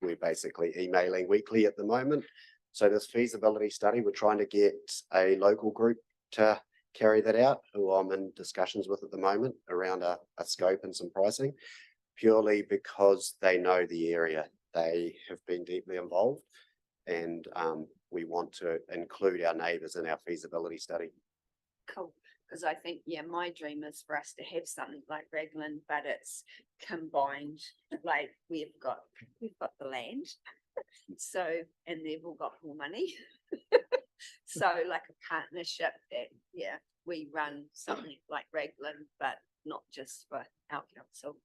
we're basically emailing weekly at the moment. So this feasibility study, we're trying to get a local group to carry that out, who I'm in discussions with at the moment around a scope and some pricing, purely because they know the area. They have been deeply involved, and we want to include our neighbours in our feasibility study. Cool, because I think, my dream is for us to have something like Raglan, but it's combined. Like we've got the land, so, and they've all got more money. So like a partnership that, we run something like Raglan, but not just for our council.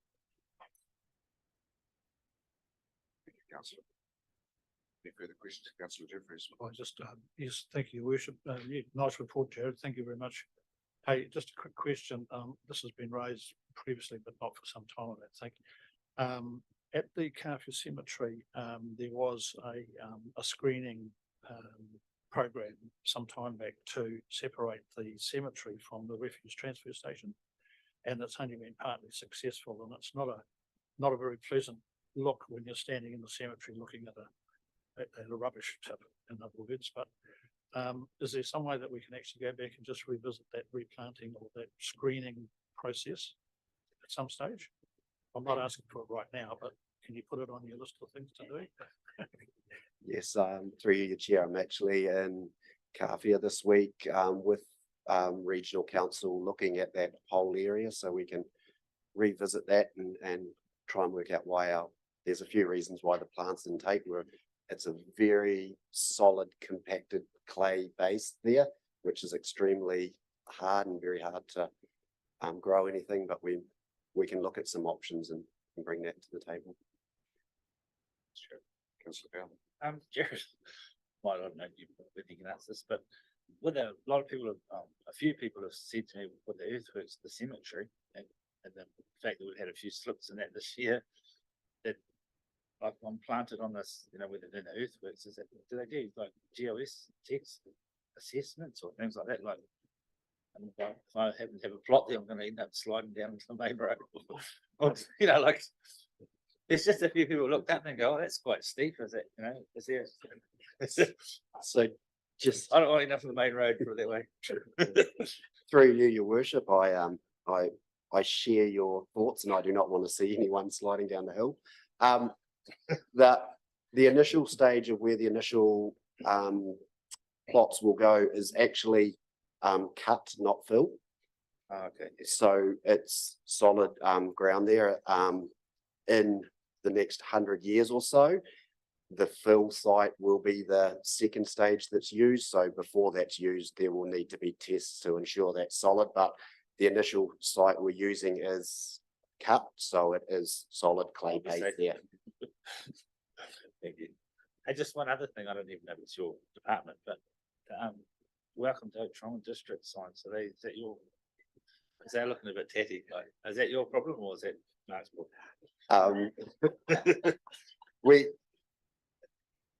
Councillor. Any further questions, Councillor Jeffries? I just, yes, thank you, Your Worship. Yeah, nice report, Jared. Thank you very much. Hey, just a quick question. This has been raised previously, but not for some time, I don't think. At the Carfield Cemetery, there was a screening program some time back to separate the cemetery from the refuse transfer station. And it's only been partly successful, and it's not a very pleasant look when you're standing in the cemetery looking at a rubbish tip, in other words. But is there some way that we can actually go back and just revisit that replanting or that screening process at some stage? I'm not asking for it right now, but can you put it on your list of things to do? Yes, through you, Chair, I'm actually in Carfield this week with Regional Council looking at that whole area, so we can revisit that and try and work out why there's a few reasons why the plants didn't take. It's a very solid compacted clay base there, which is extremely hard and very hard to grow anything, but we can look at some options and bring that to the table. Sure. Councillor Bell. Jared, well, I don't know if you can answer this, but with a lot of people have, a few people have said to me with the earthworks, the cemetery, and the fact that we've had a few slips in that this year, that like I'm planted on this, whether they're the earthworks, do they do like GOS text assessments or things like that? Like, and if I happen to have a plot there, I'm going to end up sliding down into the main road. Or, like, there's just a few people looked up and go, "Oh, that's quite steep." Is it? Is there? So just I don't want enough of the main road for it that way. through you, Your Worship, I share your thoughts, and I do not want to see anyone sliding down the hill. The initial stage of where the initial plots will go is actually cut, not fill. Okay. So it's solid ground there. In the next 100 years or so, the fill site will be the second stage that's used. So before that's used, there will need to be tests to ensure that's solid. But the initial site we're using is cut, so it is solid clay base there. Thank you. Hey, just one other thing, I don't even know if it's your department, but welcome to Ōtorohanga District sign. So is that looking a bit tatty? Like, is that your problem or is that Mark's problem?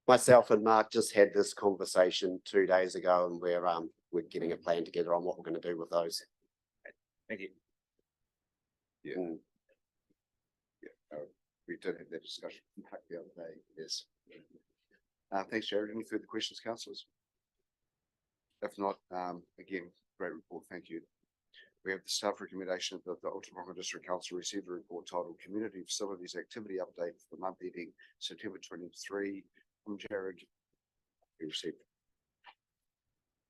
Myself and Mark just had this conversation 2 days ago, and we're getting a plan together on what we're going to do with those. Thank you. Yeah. We did have that discussion the other day. Yes. Thanks, Jared. Any further questions, councillors? If not, again, great report. Thank you. We have the staff recommendation that the Ōtorohanga District Council received a report titled Community Facilities Activity Update for the month ending September 23 from Jared. We received.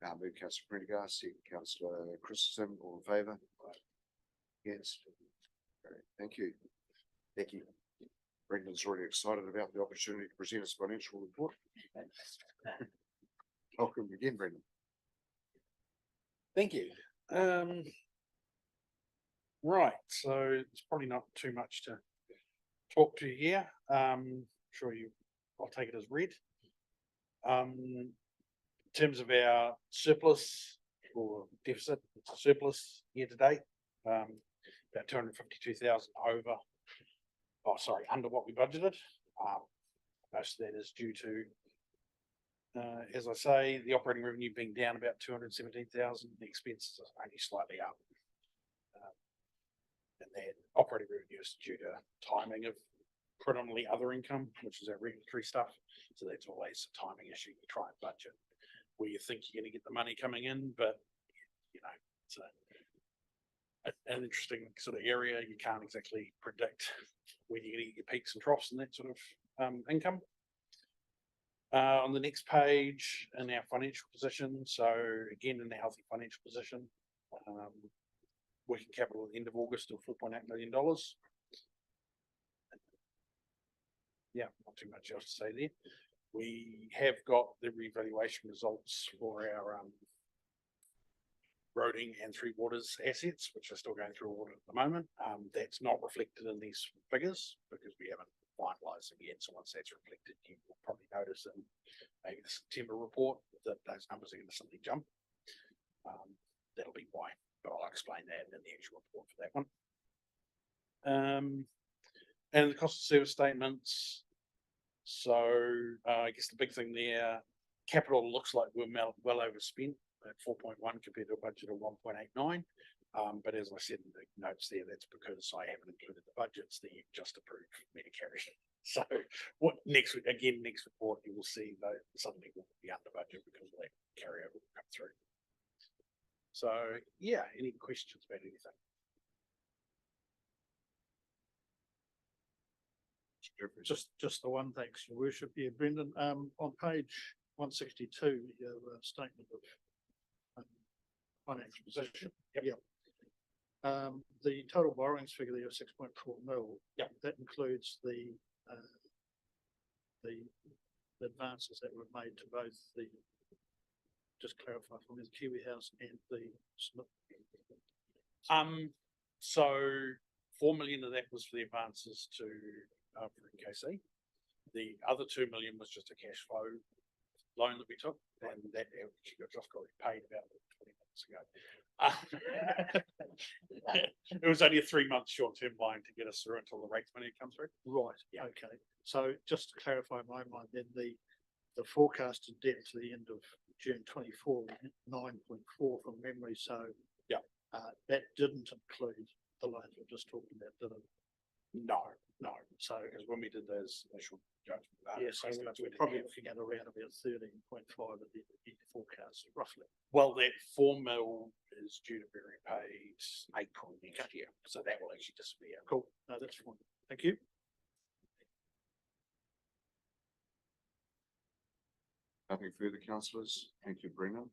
Move Councillor Prendergast, second Councillor Christensen, all in favour? Yes. Great. Thank you. Thank you. Brendan's already excited about the opportunity to present his financial report. Welcome again, Brendan. Thank you. Right, so it's probably not too much to talk to here. Sure I'll take it as read. In terms of our surplus or deficit, it's a surplus year to date, about 252,000 over. Oh, sorry, under what we budgeted. Most of that is due to, as I say, the operating revenue being down about 217,000. The expenses are only slightly up. And that operating revenue is due to timing of predominantly other income, which is our regulatory stuff. So that's always a timing issue. You try and budget where you think you're going to get the money coming in, but it's an interesting sort of area. You can't exactly predict when you're going to get your peaks and troughs and that sort of income. On the next page, in our financial position, so again in a healthy financial position, working capital at the end of August of $4.8 million. Yeah, not too much else to say there. We have got the revaluation results for our roading and Three Waters assets, which are still going through audit at the moment. That's not reflected in these figures because we haven't finalising yet, so once that's reflected, you will probably notice in maybe the September report that those numbers are going to suddenly jump. That'll be why, but I'll explain that in the actual report for that one. And the cost of service statements. So I guess the big thing there, capital looks like we're well overspent at 4.1 compared to a budget of 1.89. But as I said in the notes there, that's because I haven't included the budgets that you just approved for me to carry. So what next report, you will see that suddenly we'll be under budget because of that carryover will come through. So yeah, any questions about anything? Just the one, thanks, Your Worship. Yeah, Brendan, on page 162, your statement of financial position. Yep. The total borrowings figure there of 6.4 mil. Yep. That includes the advances that were made to both the, just clarify for me, the Kiwi House and the Smith. So 4 million of that was for the advances to for NKC. The other 2 million was just a cash flow loan that we took, and that actually just got paid about 20 minutes ago. It was only a 3-month short-term line to get us through until the rates money comes through. Right. Yeah. Okay. So just to clarify in my mind, then the forecasted debt to the end of June 24, 9.4 from memory. So yeah, that didn't include the loans we're just talking about, did it? No. So because when we did those initial judgment, yes, we're probably looking at around about 13.5 at the forecast, roughly. Well, that 4 mil is due to be repaid April next year, so that will actually disappear. Cool. No, that's fine. Thank you. Nothing further, councillors. Thank you, Brendan.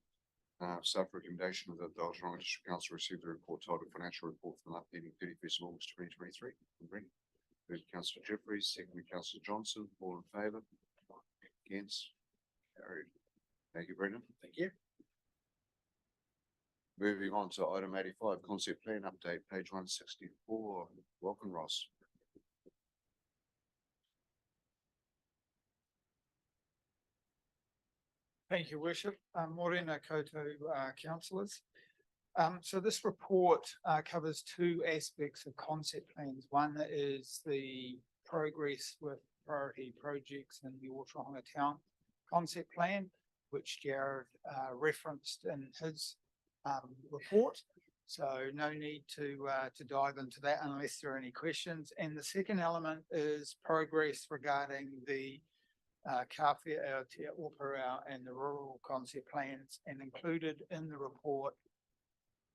Staff recommendation of the Ōtorohanga District Council received the report titled Financial Report for the month ending 31st of August 2023 from Brendan. Moved Councillor Jeffries, seconded Councillor Johnson. All in favour? Against? Carried. Thank you, Brendan. Thank you. Moving on to item 85, concept plan update, page 164. Welcome, Ross. Thank you, Worship. Morena koutou, councillors. So this report covers two aspects of concept plans. One is the progress with priority projects in the Ōtorohanga Town concept plan, which Jared referenced in his report. So no need to dive into that unless there are any questions. And the second element is progress regarding the Kawhia Ōpērau and the rural concept plans, and included in the report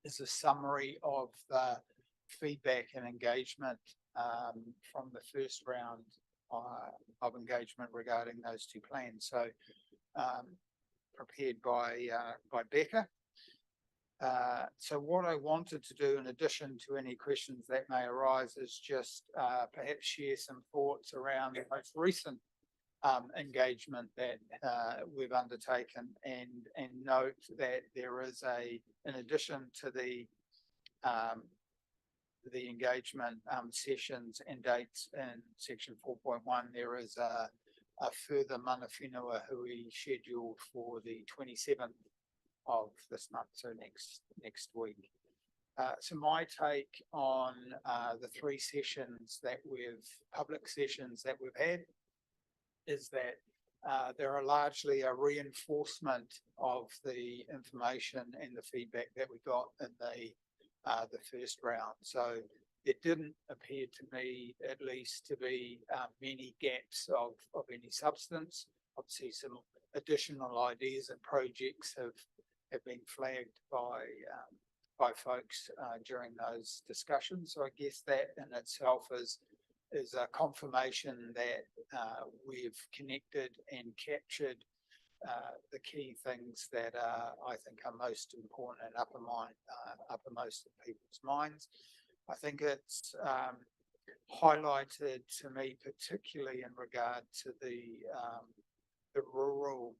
is a summary of the feedback and engagement from the first round of engagement regarding those two plans. So prepared by Becca. So what I wanted to do, in addition to any questions that may arise, is just perhaps share some thoughts around the most recent engagement that we've undertaken, and note that there is in addition to the engagement sessions and dates in section 4.1, there is a further mana whenua hui scheduled for the 27th of this month, so next week. So my take on the three sessions public sessions that we've had, is that there are largely a reinforcement of the information and the feedback that we got in the first round. So it didn't appear to me, at least, to be many gaps of any substance. Obviously, some additional ideas and projects have been flagged by folks during those discussions. So I guess that in itself is a confirmation that we've connected and captured the key things that I think are most important and uppermost in people's minds. I think it's highlighted to me, particularly in regard to the rural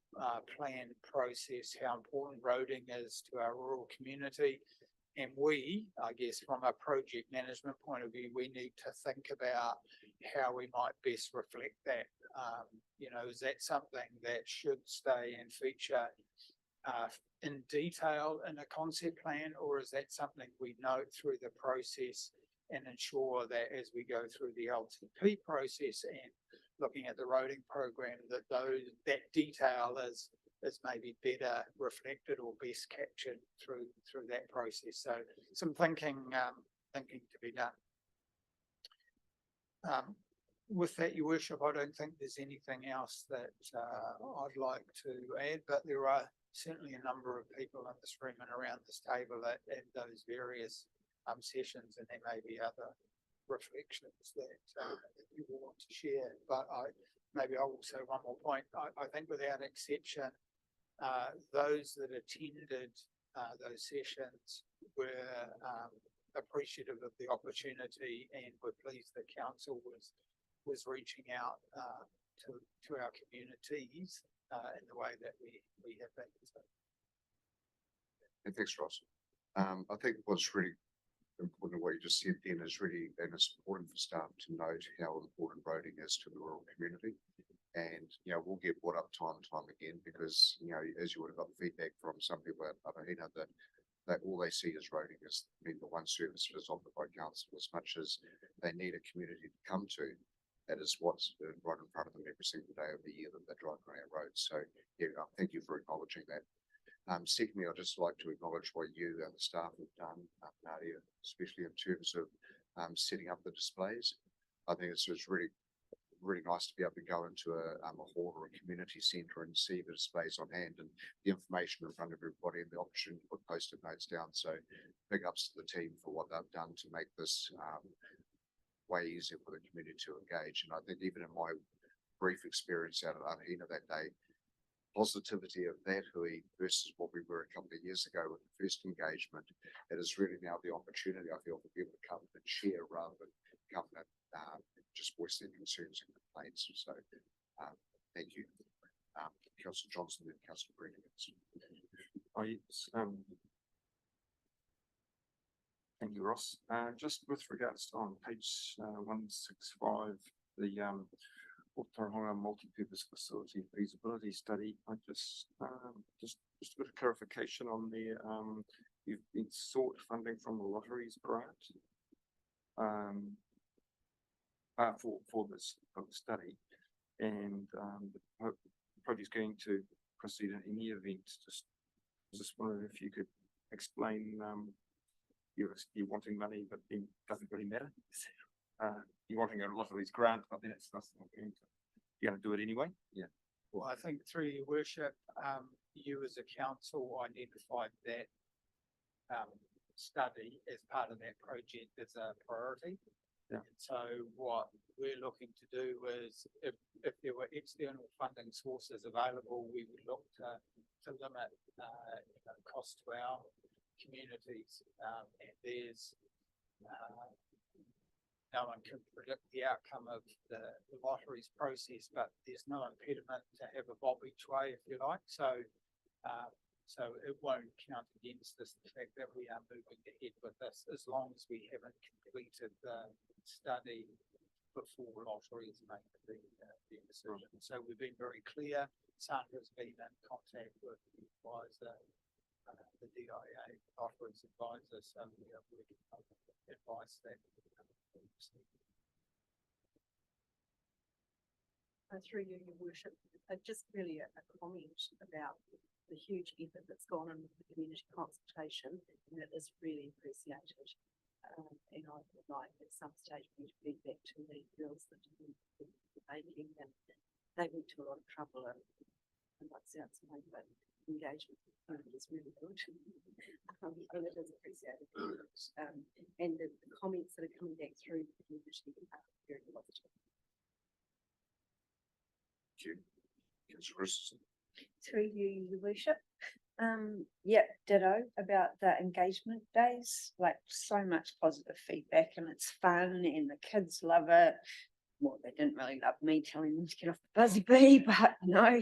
plan process, how important roading is to our rural community. And we, I guess, from a project management point of view, we need to think about how we might best reflect that. You know, is that something that should stay and feature in detail in a concept plan, or is that something we note through the process and ensure that as we go through the LTP process and looking at the roading program, that detail is maybe better reflected or best captured through that process. So some thinking to be done. With that, Your Worship, I don't think there's anything else that I'd like to add, but there are certainly a number of people in this room and around this table at those various sessions, and there may be other reflections that you will want to share. But maybe I'll also one more point. I think without exception, those that attended those sessions were appreciative of the opportunity and were pleased that council was reaching out to our communities in the way that we have been. So. And thanks, Ross. I think what's really important, what you just said then, is really, and it's important for staff to note how important roading is to the rural community. And, you know, we'll get brought up time and time again because, you know, as you would have got feedback from some people at Ōtorohanga, that all they see is roading as being the one service that is offered by council, as much as they need a community to come to. That is what's right in front of them every single day of the year that they're driving on our roads. So, yeah, thank you for acknowledging that. Secondly, I'd just like to acknowledge what you and the staff have done, Nadia, especially in terms of setting up the displays. I think it's really nice to be able to go into a hall or a community centre and see the displays on hand and the information in front of everybody and the opportunity to put post-it notes down. So big ups to the team for what they've done to make this way easier for the community to engage. And I think even in my brief experience out at Ōtorohanga that day, positivity of that hui versus what we were a couple of years ago with the first engagement, it is really now the opportunity, I feel, for people to come and share rather than come and just voice their concerns and complaints. So thank you. Councillor Johnson and Councillor Green. Thank you, Ross. Just with regards to on page 165, the Ōtorohanga multi-purpose facility feasibility study. I just a bit of clarification on there. You've been sought funding from the lotteries grant for this study, and the project's going to proceed in any event. Just wondering if you could explain. You're wanting money, but it doesn't really matter. You're wanting a lot of these grants, but then it's not going to. You're going to do it anyway. Yeah. Well, I think through Your Worship, you as a council identified that study as part of that project as a priority. Yeah. So what we're looking to do is, if there were external funding sources available, we would look to limit cost to our communities. And there's no one can predict the outcome of the lotteries process, but there's no impediment to have a bob each way, if you like. So it won't count against this, the fact that we are moving ahead with this, as long as we haven't completed the study before lotteries make the decision. So we've been very clear. Sandra's been in contact with the advisor, the DIA lotteries advisor, so we are working on advice that through you, Your Worship, just really a comment about the huge effort that's gone in with the community consultation, and it is really appreciated. And I would like at some stage for you to feed back to the girls that are making, and they went to a lot of trouble, and that sounds like, but engagement is really good. And it is appreciated. And the comments that are coming back through the community are very positive. Through you, Your Worship. Yeah, ditto about the engagement days. Like, so much positive feedback, and it's fun, and the kids love it. Well, they didn't really love me telling them to get off the buzzy bee, but no.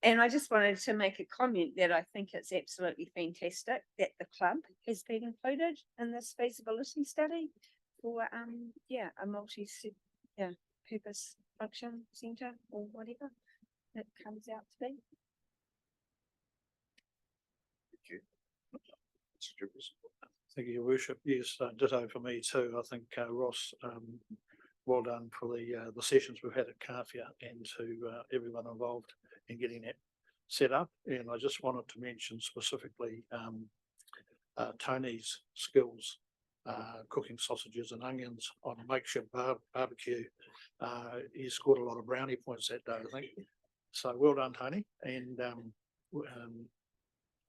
And I just wanted to make a comment that I think it's absolutely fantastic that the club has been included in this feasibility study for, yeah, a purpose function centre or whatever it comes out to be. Thank you, Your Worship. Yes, ditto for me too. I think Ross, well done for the sessions we've had at Kawhia and to everyone involved in getting that set up. And I just wanted to mention specifically Tony's skills, cooking sausages and onions on a makeshift barbecue. He scored a lot of brownie points that day, I think. So well done, Tony. And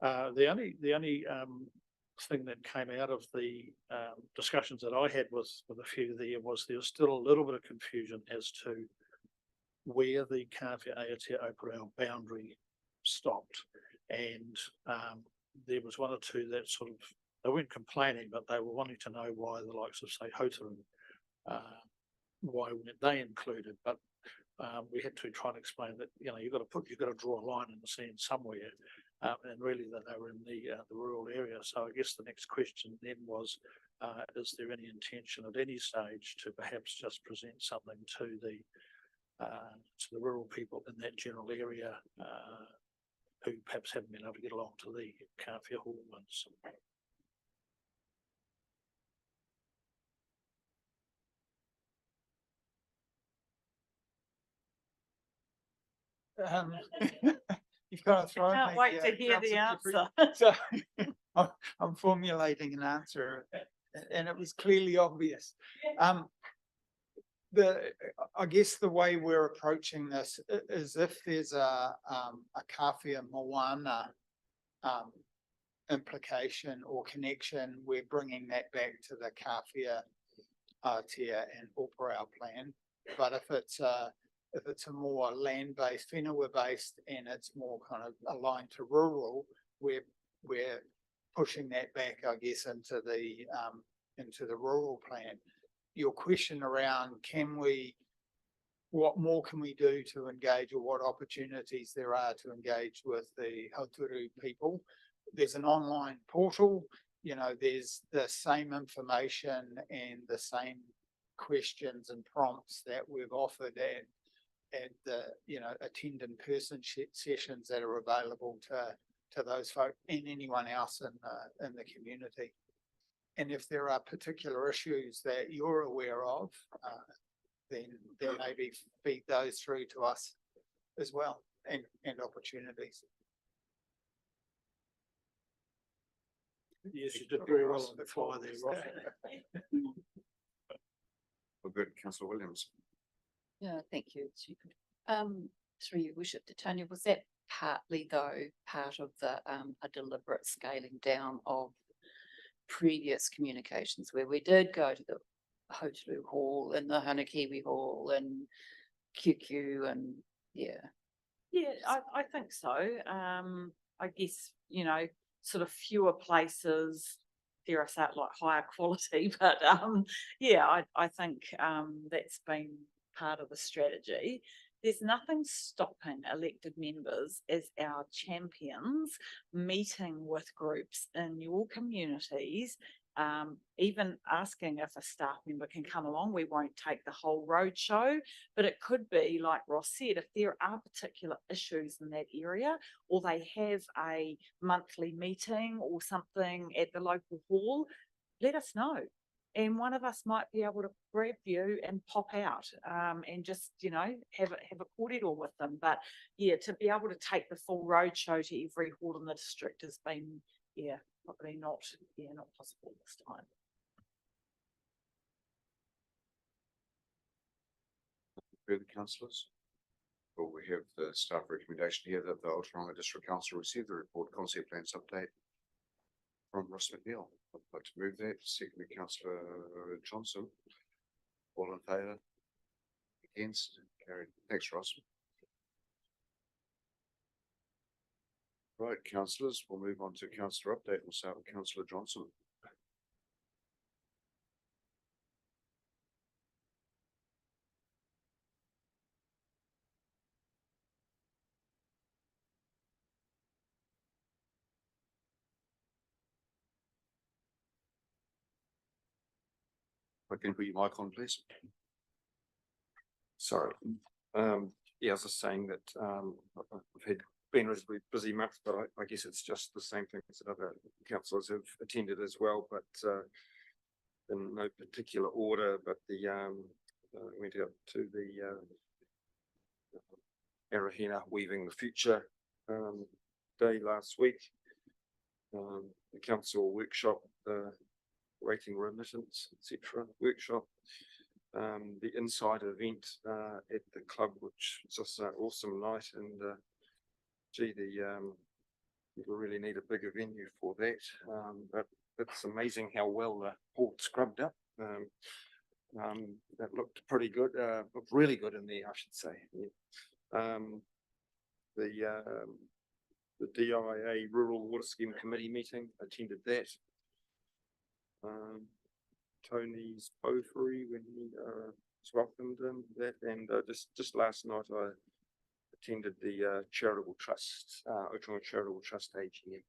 the only thing that came out of the discussions that I had with a few there was still a little bit of confusion as to where the Kawhia Aotearoa boundary stopped. And there was one or two that sort of, they weren't complaining, but they were wanting to know why the likes of, say, Ōtorohanga, why weren't they included? But we had to try and explain that, you know, you've got to draw a line in the sand somewhere. And really that they were in the rural area. So I guess the next question then was, is there any intention at any stage to perhaps just present something to the rural people in that general area who perhaps haven't been able to get along to the Kawhia Hall ones? You've got to throw. Can't wait to hear the answer. So I'm formulating an answer, and it was clearly obvious. I guess the way we're approaching this is if there's a Kawhia Moana implication or connection, we're bringing that back to the Kawhia Aotea and Ōpōrau plan. But if it's a more land-based, whenua-based, and it's more kind of aligned to rural, we're pushing that back, I guess, into the rural plan. Your question around what more can we do to engage, or what opportunities there are to engage with the Hauturu people? There's an online portal, you know, there's the same information and the same questions and prompts that we've offered at the, you know, attend in-person sessions that are available to those folk and anyone else in the community. And if there are particular issues that you're aware of, then maybe feed those through to us as well, and opportunities. Yes, you did very well on the fly there, Ross. We're good, Councillor Williams. Yeah, thank you. Through your worship to Tanya, was that partly though part of the a deliberate scaling down of previous communications where we did go to the Hauturu Hall and the Hanakiwi Hall and QQ and yeah. Yeah, I think so. I guess, you know, sort of fewer places, dare I say it, like higher quality, but yeah, I think that's been part of the strategy. There's nothing stopping elected members as our champions meeting with groups in your communities, even asking if a staff member can come along. We won't take the whole road show, but it could be, like Ross said, if there are particular issues in that area, or they have a monthly meeting or something at the local hall, let us know. And one of us might be able to grab you and pop out and just, you know, have a cordial with them. But yeah, to be able to take the full road show to every hall in the district has been, yeah, probably not possible this time. Further councillors? Well, we have the staff recommendation here that the Ōtorohanga District Council receive the report concept plans update from Ross McNeil. I'd like to move that. Secondly, Councillor Johnson. All in favour? Against? Carried. Thanks, Ross. Right, councillors, we'll move on to councillor update. We'll start with Councillor Johnson. I can put your mic on, please. Sorry. Yeah, I was just saying that, been a reasonably busy month, but I guess it's just the same things that other councillors have attended as well, but, in no particular order, but went out to the, Arahina Weaving the Future, day last week. The council workshop, rating remittance, etc. workshop. The inside event at the club, which was just an awesome night, and gee, we really need a bigger venue for that. But it's amazing how well the hall scrubbed up. That looked pretty good, looked really good in there, I should say. Yeah. The DIA Rural Water Scheme Committee meeting, attended that. Tony's Beaufry when he was welcomed in that, and just last night I attended the charitable trust, Ōtorohanga Charitable Trust AGM,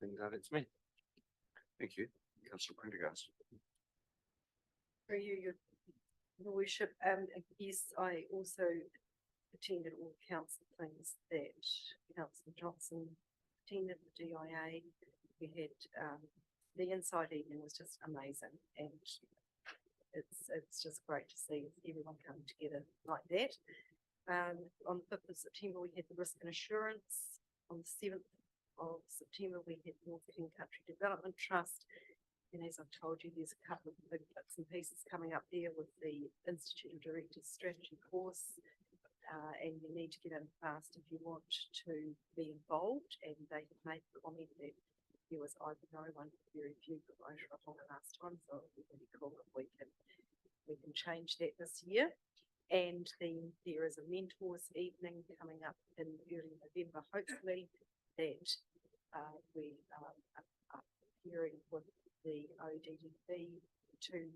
and that's me. Thank you. Councillor Prendergast. For you, your worship, yes, I also attended all council things that Councillor Johnson attended, the DIA. We had the inside evening was just amazing, and it's just great to see everyone coming together like that. On the 5th of September, we had the risk and assurance. On the 7th of September, we had North King Country Development Trust. And as I've told you, there's a couple of big bits and pieces coming up there with the Institute of Directors strategy course. And you need to get in fast if you want to be involved. And they have made the comment that there was either no one, very few for Ōtorohanga last time, so it would be really cool if we can change that this year. And then there is a mentors evening coming up in early November, hopefully, that we are hearing with the ODDB to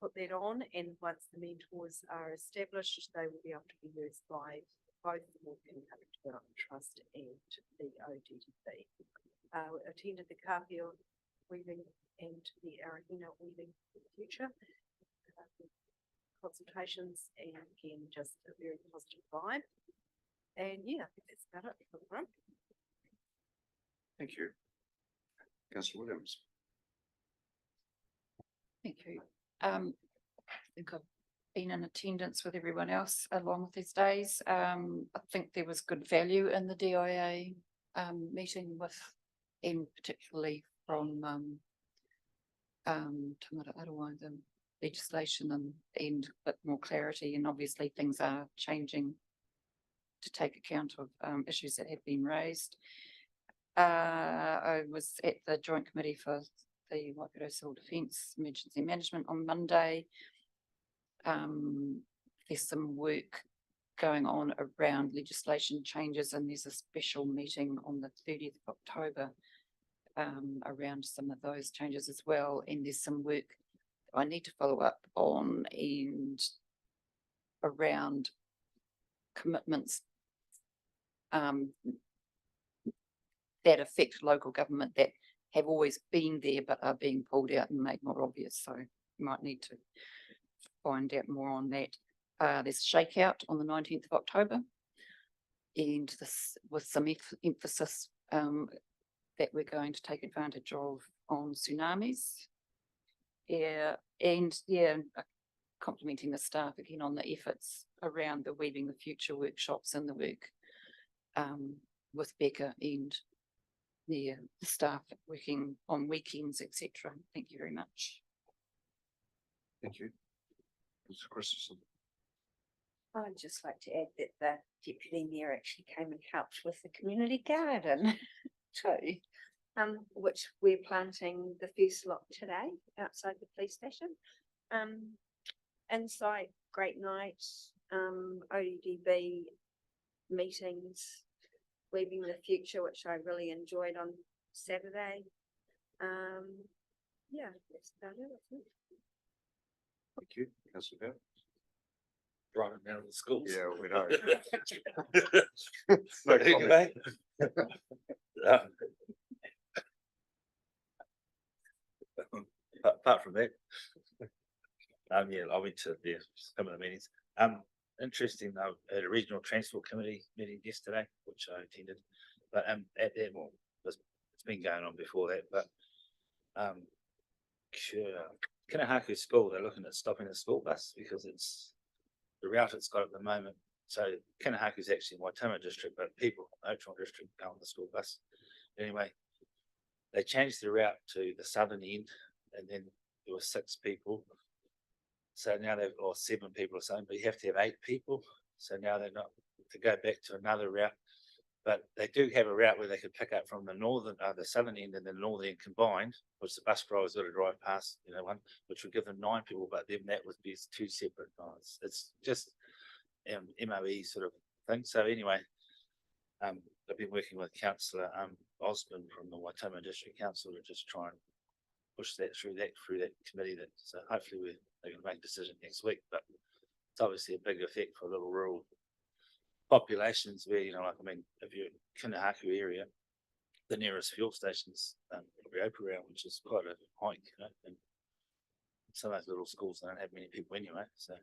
put that on, and once the mentors are established, they will be able to be used by both the North King Country Development Trust and the ODDB. Attended the Kāpio Weaving and the Arahina Weaving for the Future consultations, and again, just a very positive vibe. And yeah, I think that's about it for the room. Thank you. Councillor Williams. Thank you. I think I've been in attendance with everyone else along with these days. I think there was good value in the DIA meeting with, and particularly from Tangata Arawai, the legislation and a bit more clarity, and obviously things are changing to take account of issues that have been raised. I was at the Joint Committee for the Waikato Civil Defence Emergency Management on Monday. There's some work going on around legislation changes, and there's a special meeting on the 30th of October around some of those changes as well. And there's some work I need to follow up on and around commitments that affect local government that have always been there but are being pulled out and made more obvious. So you might need to find out more on that. There's a shakeout on the 19th of October, and this with some emphasis that we're going to take advantage of on tsunamis. Yeah, and yeah, complimenting the staff again on the efforts around the Weaving the Future workshops and the work with Becca and the staff working on weekends, etc. Thank you very much. Thank you. Mr. Christensen. I'd just like to add that the deputy mayor actually came and helped with the community garden too, which we're planting the first lot today outside the police station. Inside, great night, ODDB meetings, Weaving the Future, which I really enjoyed on Saturday. Yeah, that's about it, I think. Thank you. Councillor Bell. Driving down to the schools. Yeah, we know. No comment. apart from that, yeah, I went to some of the meetings. Interesting though, at a regional transport committee meeting yesterday, which I attended, but at that, well, it's been going on before that, but Kinahaku School, they're looking at stopping the school bus because it's the route it's got at the moment. So Kinahaku is actually in Waitama district, but people in Ōtorohanga district go on the school bus. Anyway, they changed the route to the southern end, and then there were 6 people. So now they've, or 7 people or something, but you have to have 8 people. So now they're not to go back to another route, but they do have a route where they could pick up from the northern, the southern end and the northern end combined, which the bus drivers got to drive past, one, which would give them 9 people, but then that would be 2 separate nights. It's just MOE sort of thing. So anyway, I've been working with Councillor Osborne from the Waitama District Council to just try and push that through that committee. That so hopefully they're going to make a decision next week. But it's obviously a big effect for little rural populations where if you're in Kinahaku area, the nearest fuel station's Ōtorohanga, which is quite a hike, and some of those little schools don't have many people anyway. So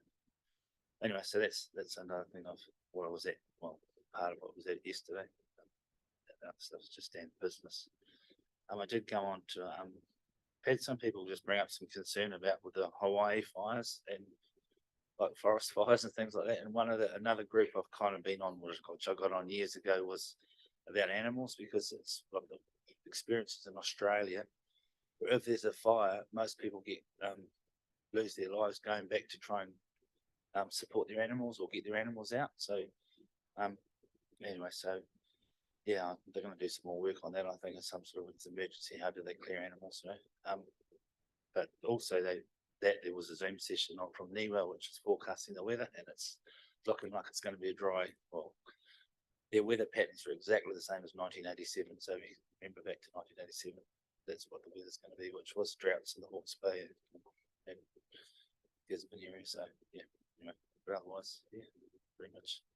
anyway, so that's another thing of what I was at. Well, part of what was at yesterday. That stuff's just standard business. I did go on to had some people just bring up some concern about with the Hawaii fires and like forest fires and things like that. And another group I've kind of been on, which I got on years ago, was about animals, because it's like the experiences in Australia where if there's a fire, most people lose their lives going back to try and support their animals or get their animals out. So anyway, so yeah, they're going to do some more work on that. I think it's some sort of emergency. How do they clear animals? But also there was a Zoom session from NIWA, which is forecasting the weather, and it's looking like it's going to be a dry. Well, their weather patterns are exactly the same as 1987. So if you remember back to 1987, that's what the weather's going to be, which was droughts in the Hawke's Bay and Gisborne area. So yeah, but otherwise, yeah, pretty much.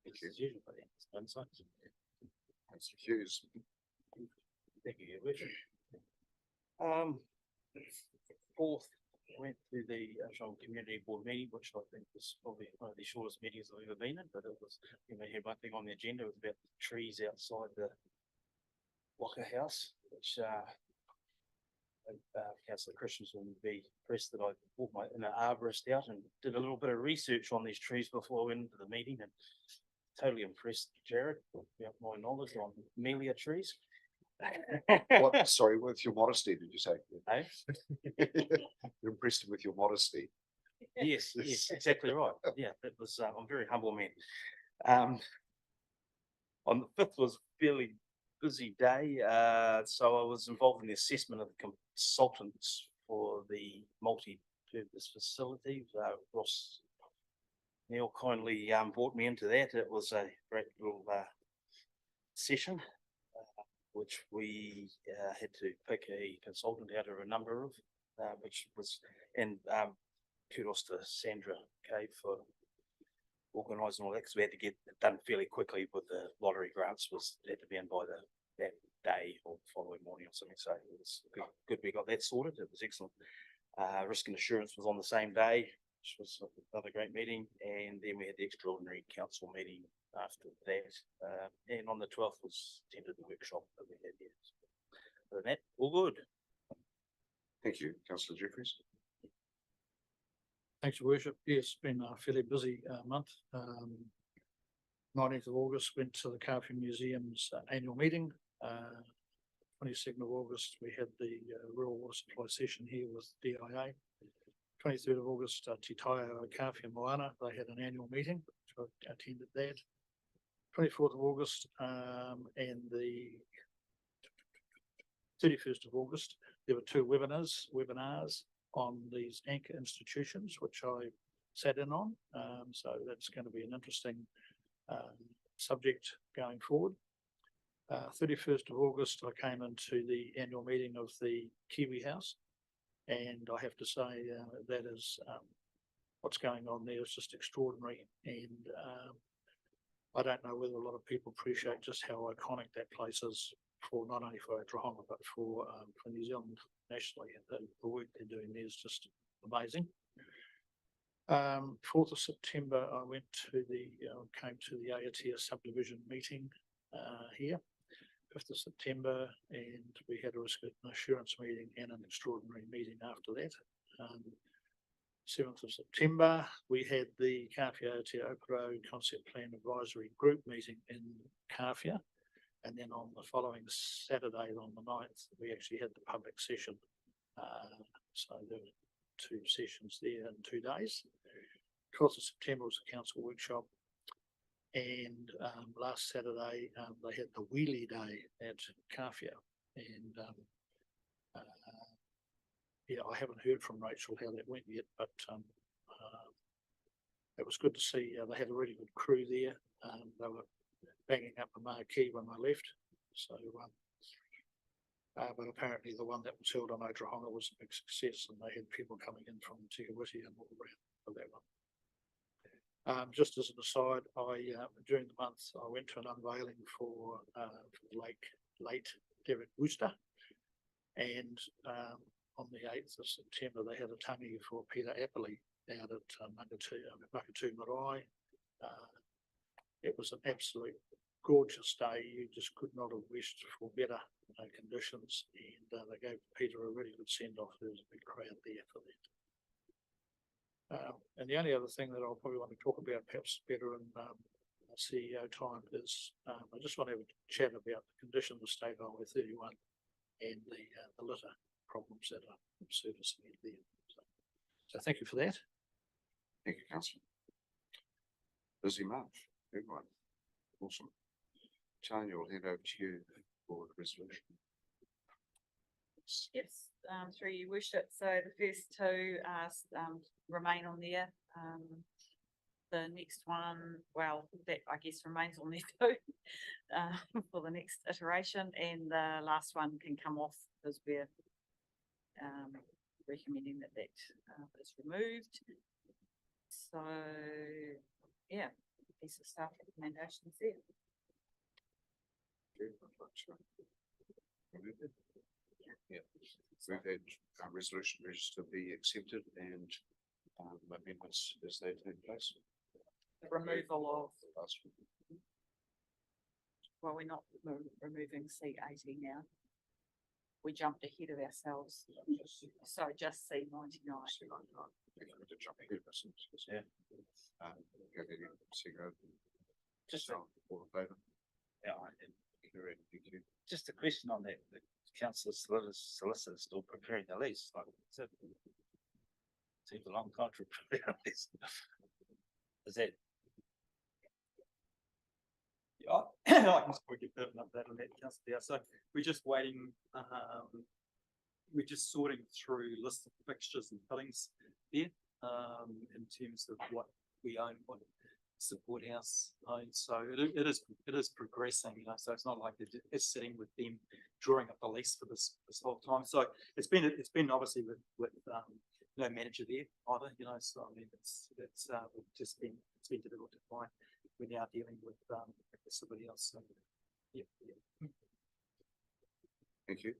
Thank you. As usual, but yeah, it's fun sites. Councillor Hughes. Thank you, Your Worship. Fourth, went to the Ōtorohanga Community Board meeting, which I think was probably one of the shortest meetings I've ever been in, but it was, had one thing on the agenda. It was about the trees outside the Waka House, which Councillor Christensen would be impressed that I brought an arborist out and did a little bit of research on these trees before I went into the meeting, and totally impressed Jared about my knowledge on Melia trees. What? Sorry, with your modesty, did you say? Eh? You're impressed with your modesty. Yes, exactly right. Yeah, that was. I'm a very humble man. On the 5th was a fairly busy day, so I was involved in the assessment of the consultants for the multi-purpose facility. Ross Neil kindly brought me into that. It was a great little session, which we had to pick a consultant out of a number of, which was, and kudos to Sandra Kay for organising all that, because we had to get it done fairly quickly with the lottery grants. Had to be in by that day or following morning or something. So it was good we got that sorted. It was excellent. Risk and assurance was on the same day, which was another great meeting. And then we had the extraordinary council meeting after that. And on the 12th was attended the workshop that we had here. So other than that, all good. Thank you, Councillor Jeffries. Thanks, Your Worship. Yes, it's been a fairly busy month. 19th of August went to the Kawhi Museum's annual meeting. 22nd of August we had the rural water supply session here with DIA. 23rd of August, Te Taio Kawhi Moana, they had an annual meeting, so I attended that. 24th of August and the 31st of August, there were 2 webinars on these anchor institutions, which I sat in on. So that's going to be an interesting subject going forward. 31st of August, I came into the annual meeting of the Kiwi House, and I have to say that is what's going on there is just extraordinary. And I don't know whether a lot of people appreciate just how iconic that place is for not only for Ōtorohanga but for New Zealand nationally, and the work they're doing there is just amazing. 4th of September, I went to came to the Aotea subdivision meeting here. 5th of September, and we had a risk and assurance meeting and an extraordinary meeting after that. 7th of September, we had the Kāwhia Aotea Okoro Concept Plan Advisory Group meeting in Kāwhia. And then on the following Saturday, on the 9th, we actually had the public session. So there were 2 sessions there in 2 days. 12th of September was a council workshop. And last Saturday, they had the wheelie day at Kāwhia. And yeah, I haven't heard from Rachel how that went yet, but it was good to see. They had a really good crew there. They were banging up the marquee when I left. So, but apparently the one that was held on Ōtorohanga was a big success, and they had people coming in from Te Witi and all around for that one. Just as an aside, during the month I went to an unveiling for the late Derek Wooster, and on the 8th of September they had a tangi for Peter Appley out at Makatu Marae. It was an absolute gorgeous day. You just could not have wished for better conditions, and they gave Peter a really good send-off. There was a big crowd there for that. And the only other thing that I'll probably want to talk about, perhaps better in CEO time, is I just want to have a chat about the condition of State Highway 31 and the litter problems that are surfacing there. So thank you for that. Thank you, Councillor. Busy month, everyone. Awesome. Tanya, will hand over to you for the resolution. Yes, through your worship. So the first 2 remain on there. The next one, well, that I guess remains on there too for the next iteration, and the last one can come off because we're recommending that is removed. So yeah, piece of staff recommendations there. Yeah, we've had a resolution register be accepted and amendments as they take place. Removal of, well, we're not removing C80 now. We jumped ahead of ourselves. So just C99. Yeah. Just all in favour? Yeah, just a question on that. The council solicitor still preparing the lease. Like, seems a long time to prepare a lease. Is that? Yeah, I can just probably give an update on that, Councillor. So we're just waiting. We're just sorting through list of fixtures and fittings there in terms of what we own, what support house owns. So it is progressing, you know. So it's not like it's sitting with them drawing up the lease for this whole time. So it's been obviously with no manager there either, you know. So I mean it's been difficult to find. We're now dealing with somebody else. So yeah. Thank you. If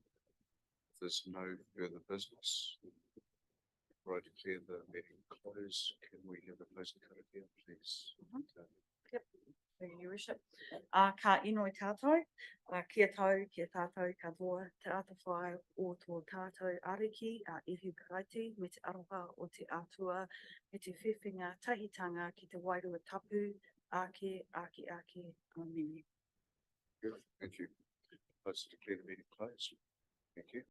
there's no further business, I declare the meeting closed. Can we have a closing code here, please? Yep, thank you, Your Worship. Ka inoi tātou, kia tau, kia tātou, ka toa, te atawhai o tō tātou ariki, ihu karaiti, me te aroha o te atua, me te whiwhinga tahitanga ki te wairua tapu, ake, amini. Good, thank you. Let's declare the meeting closed. Thank you.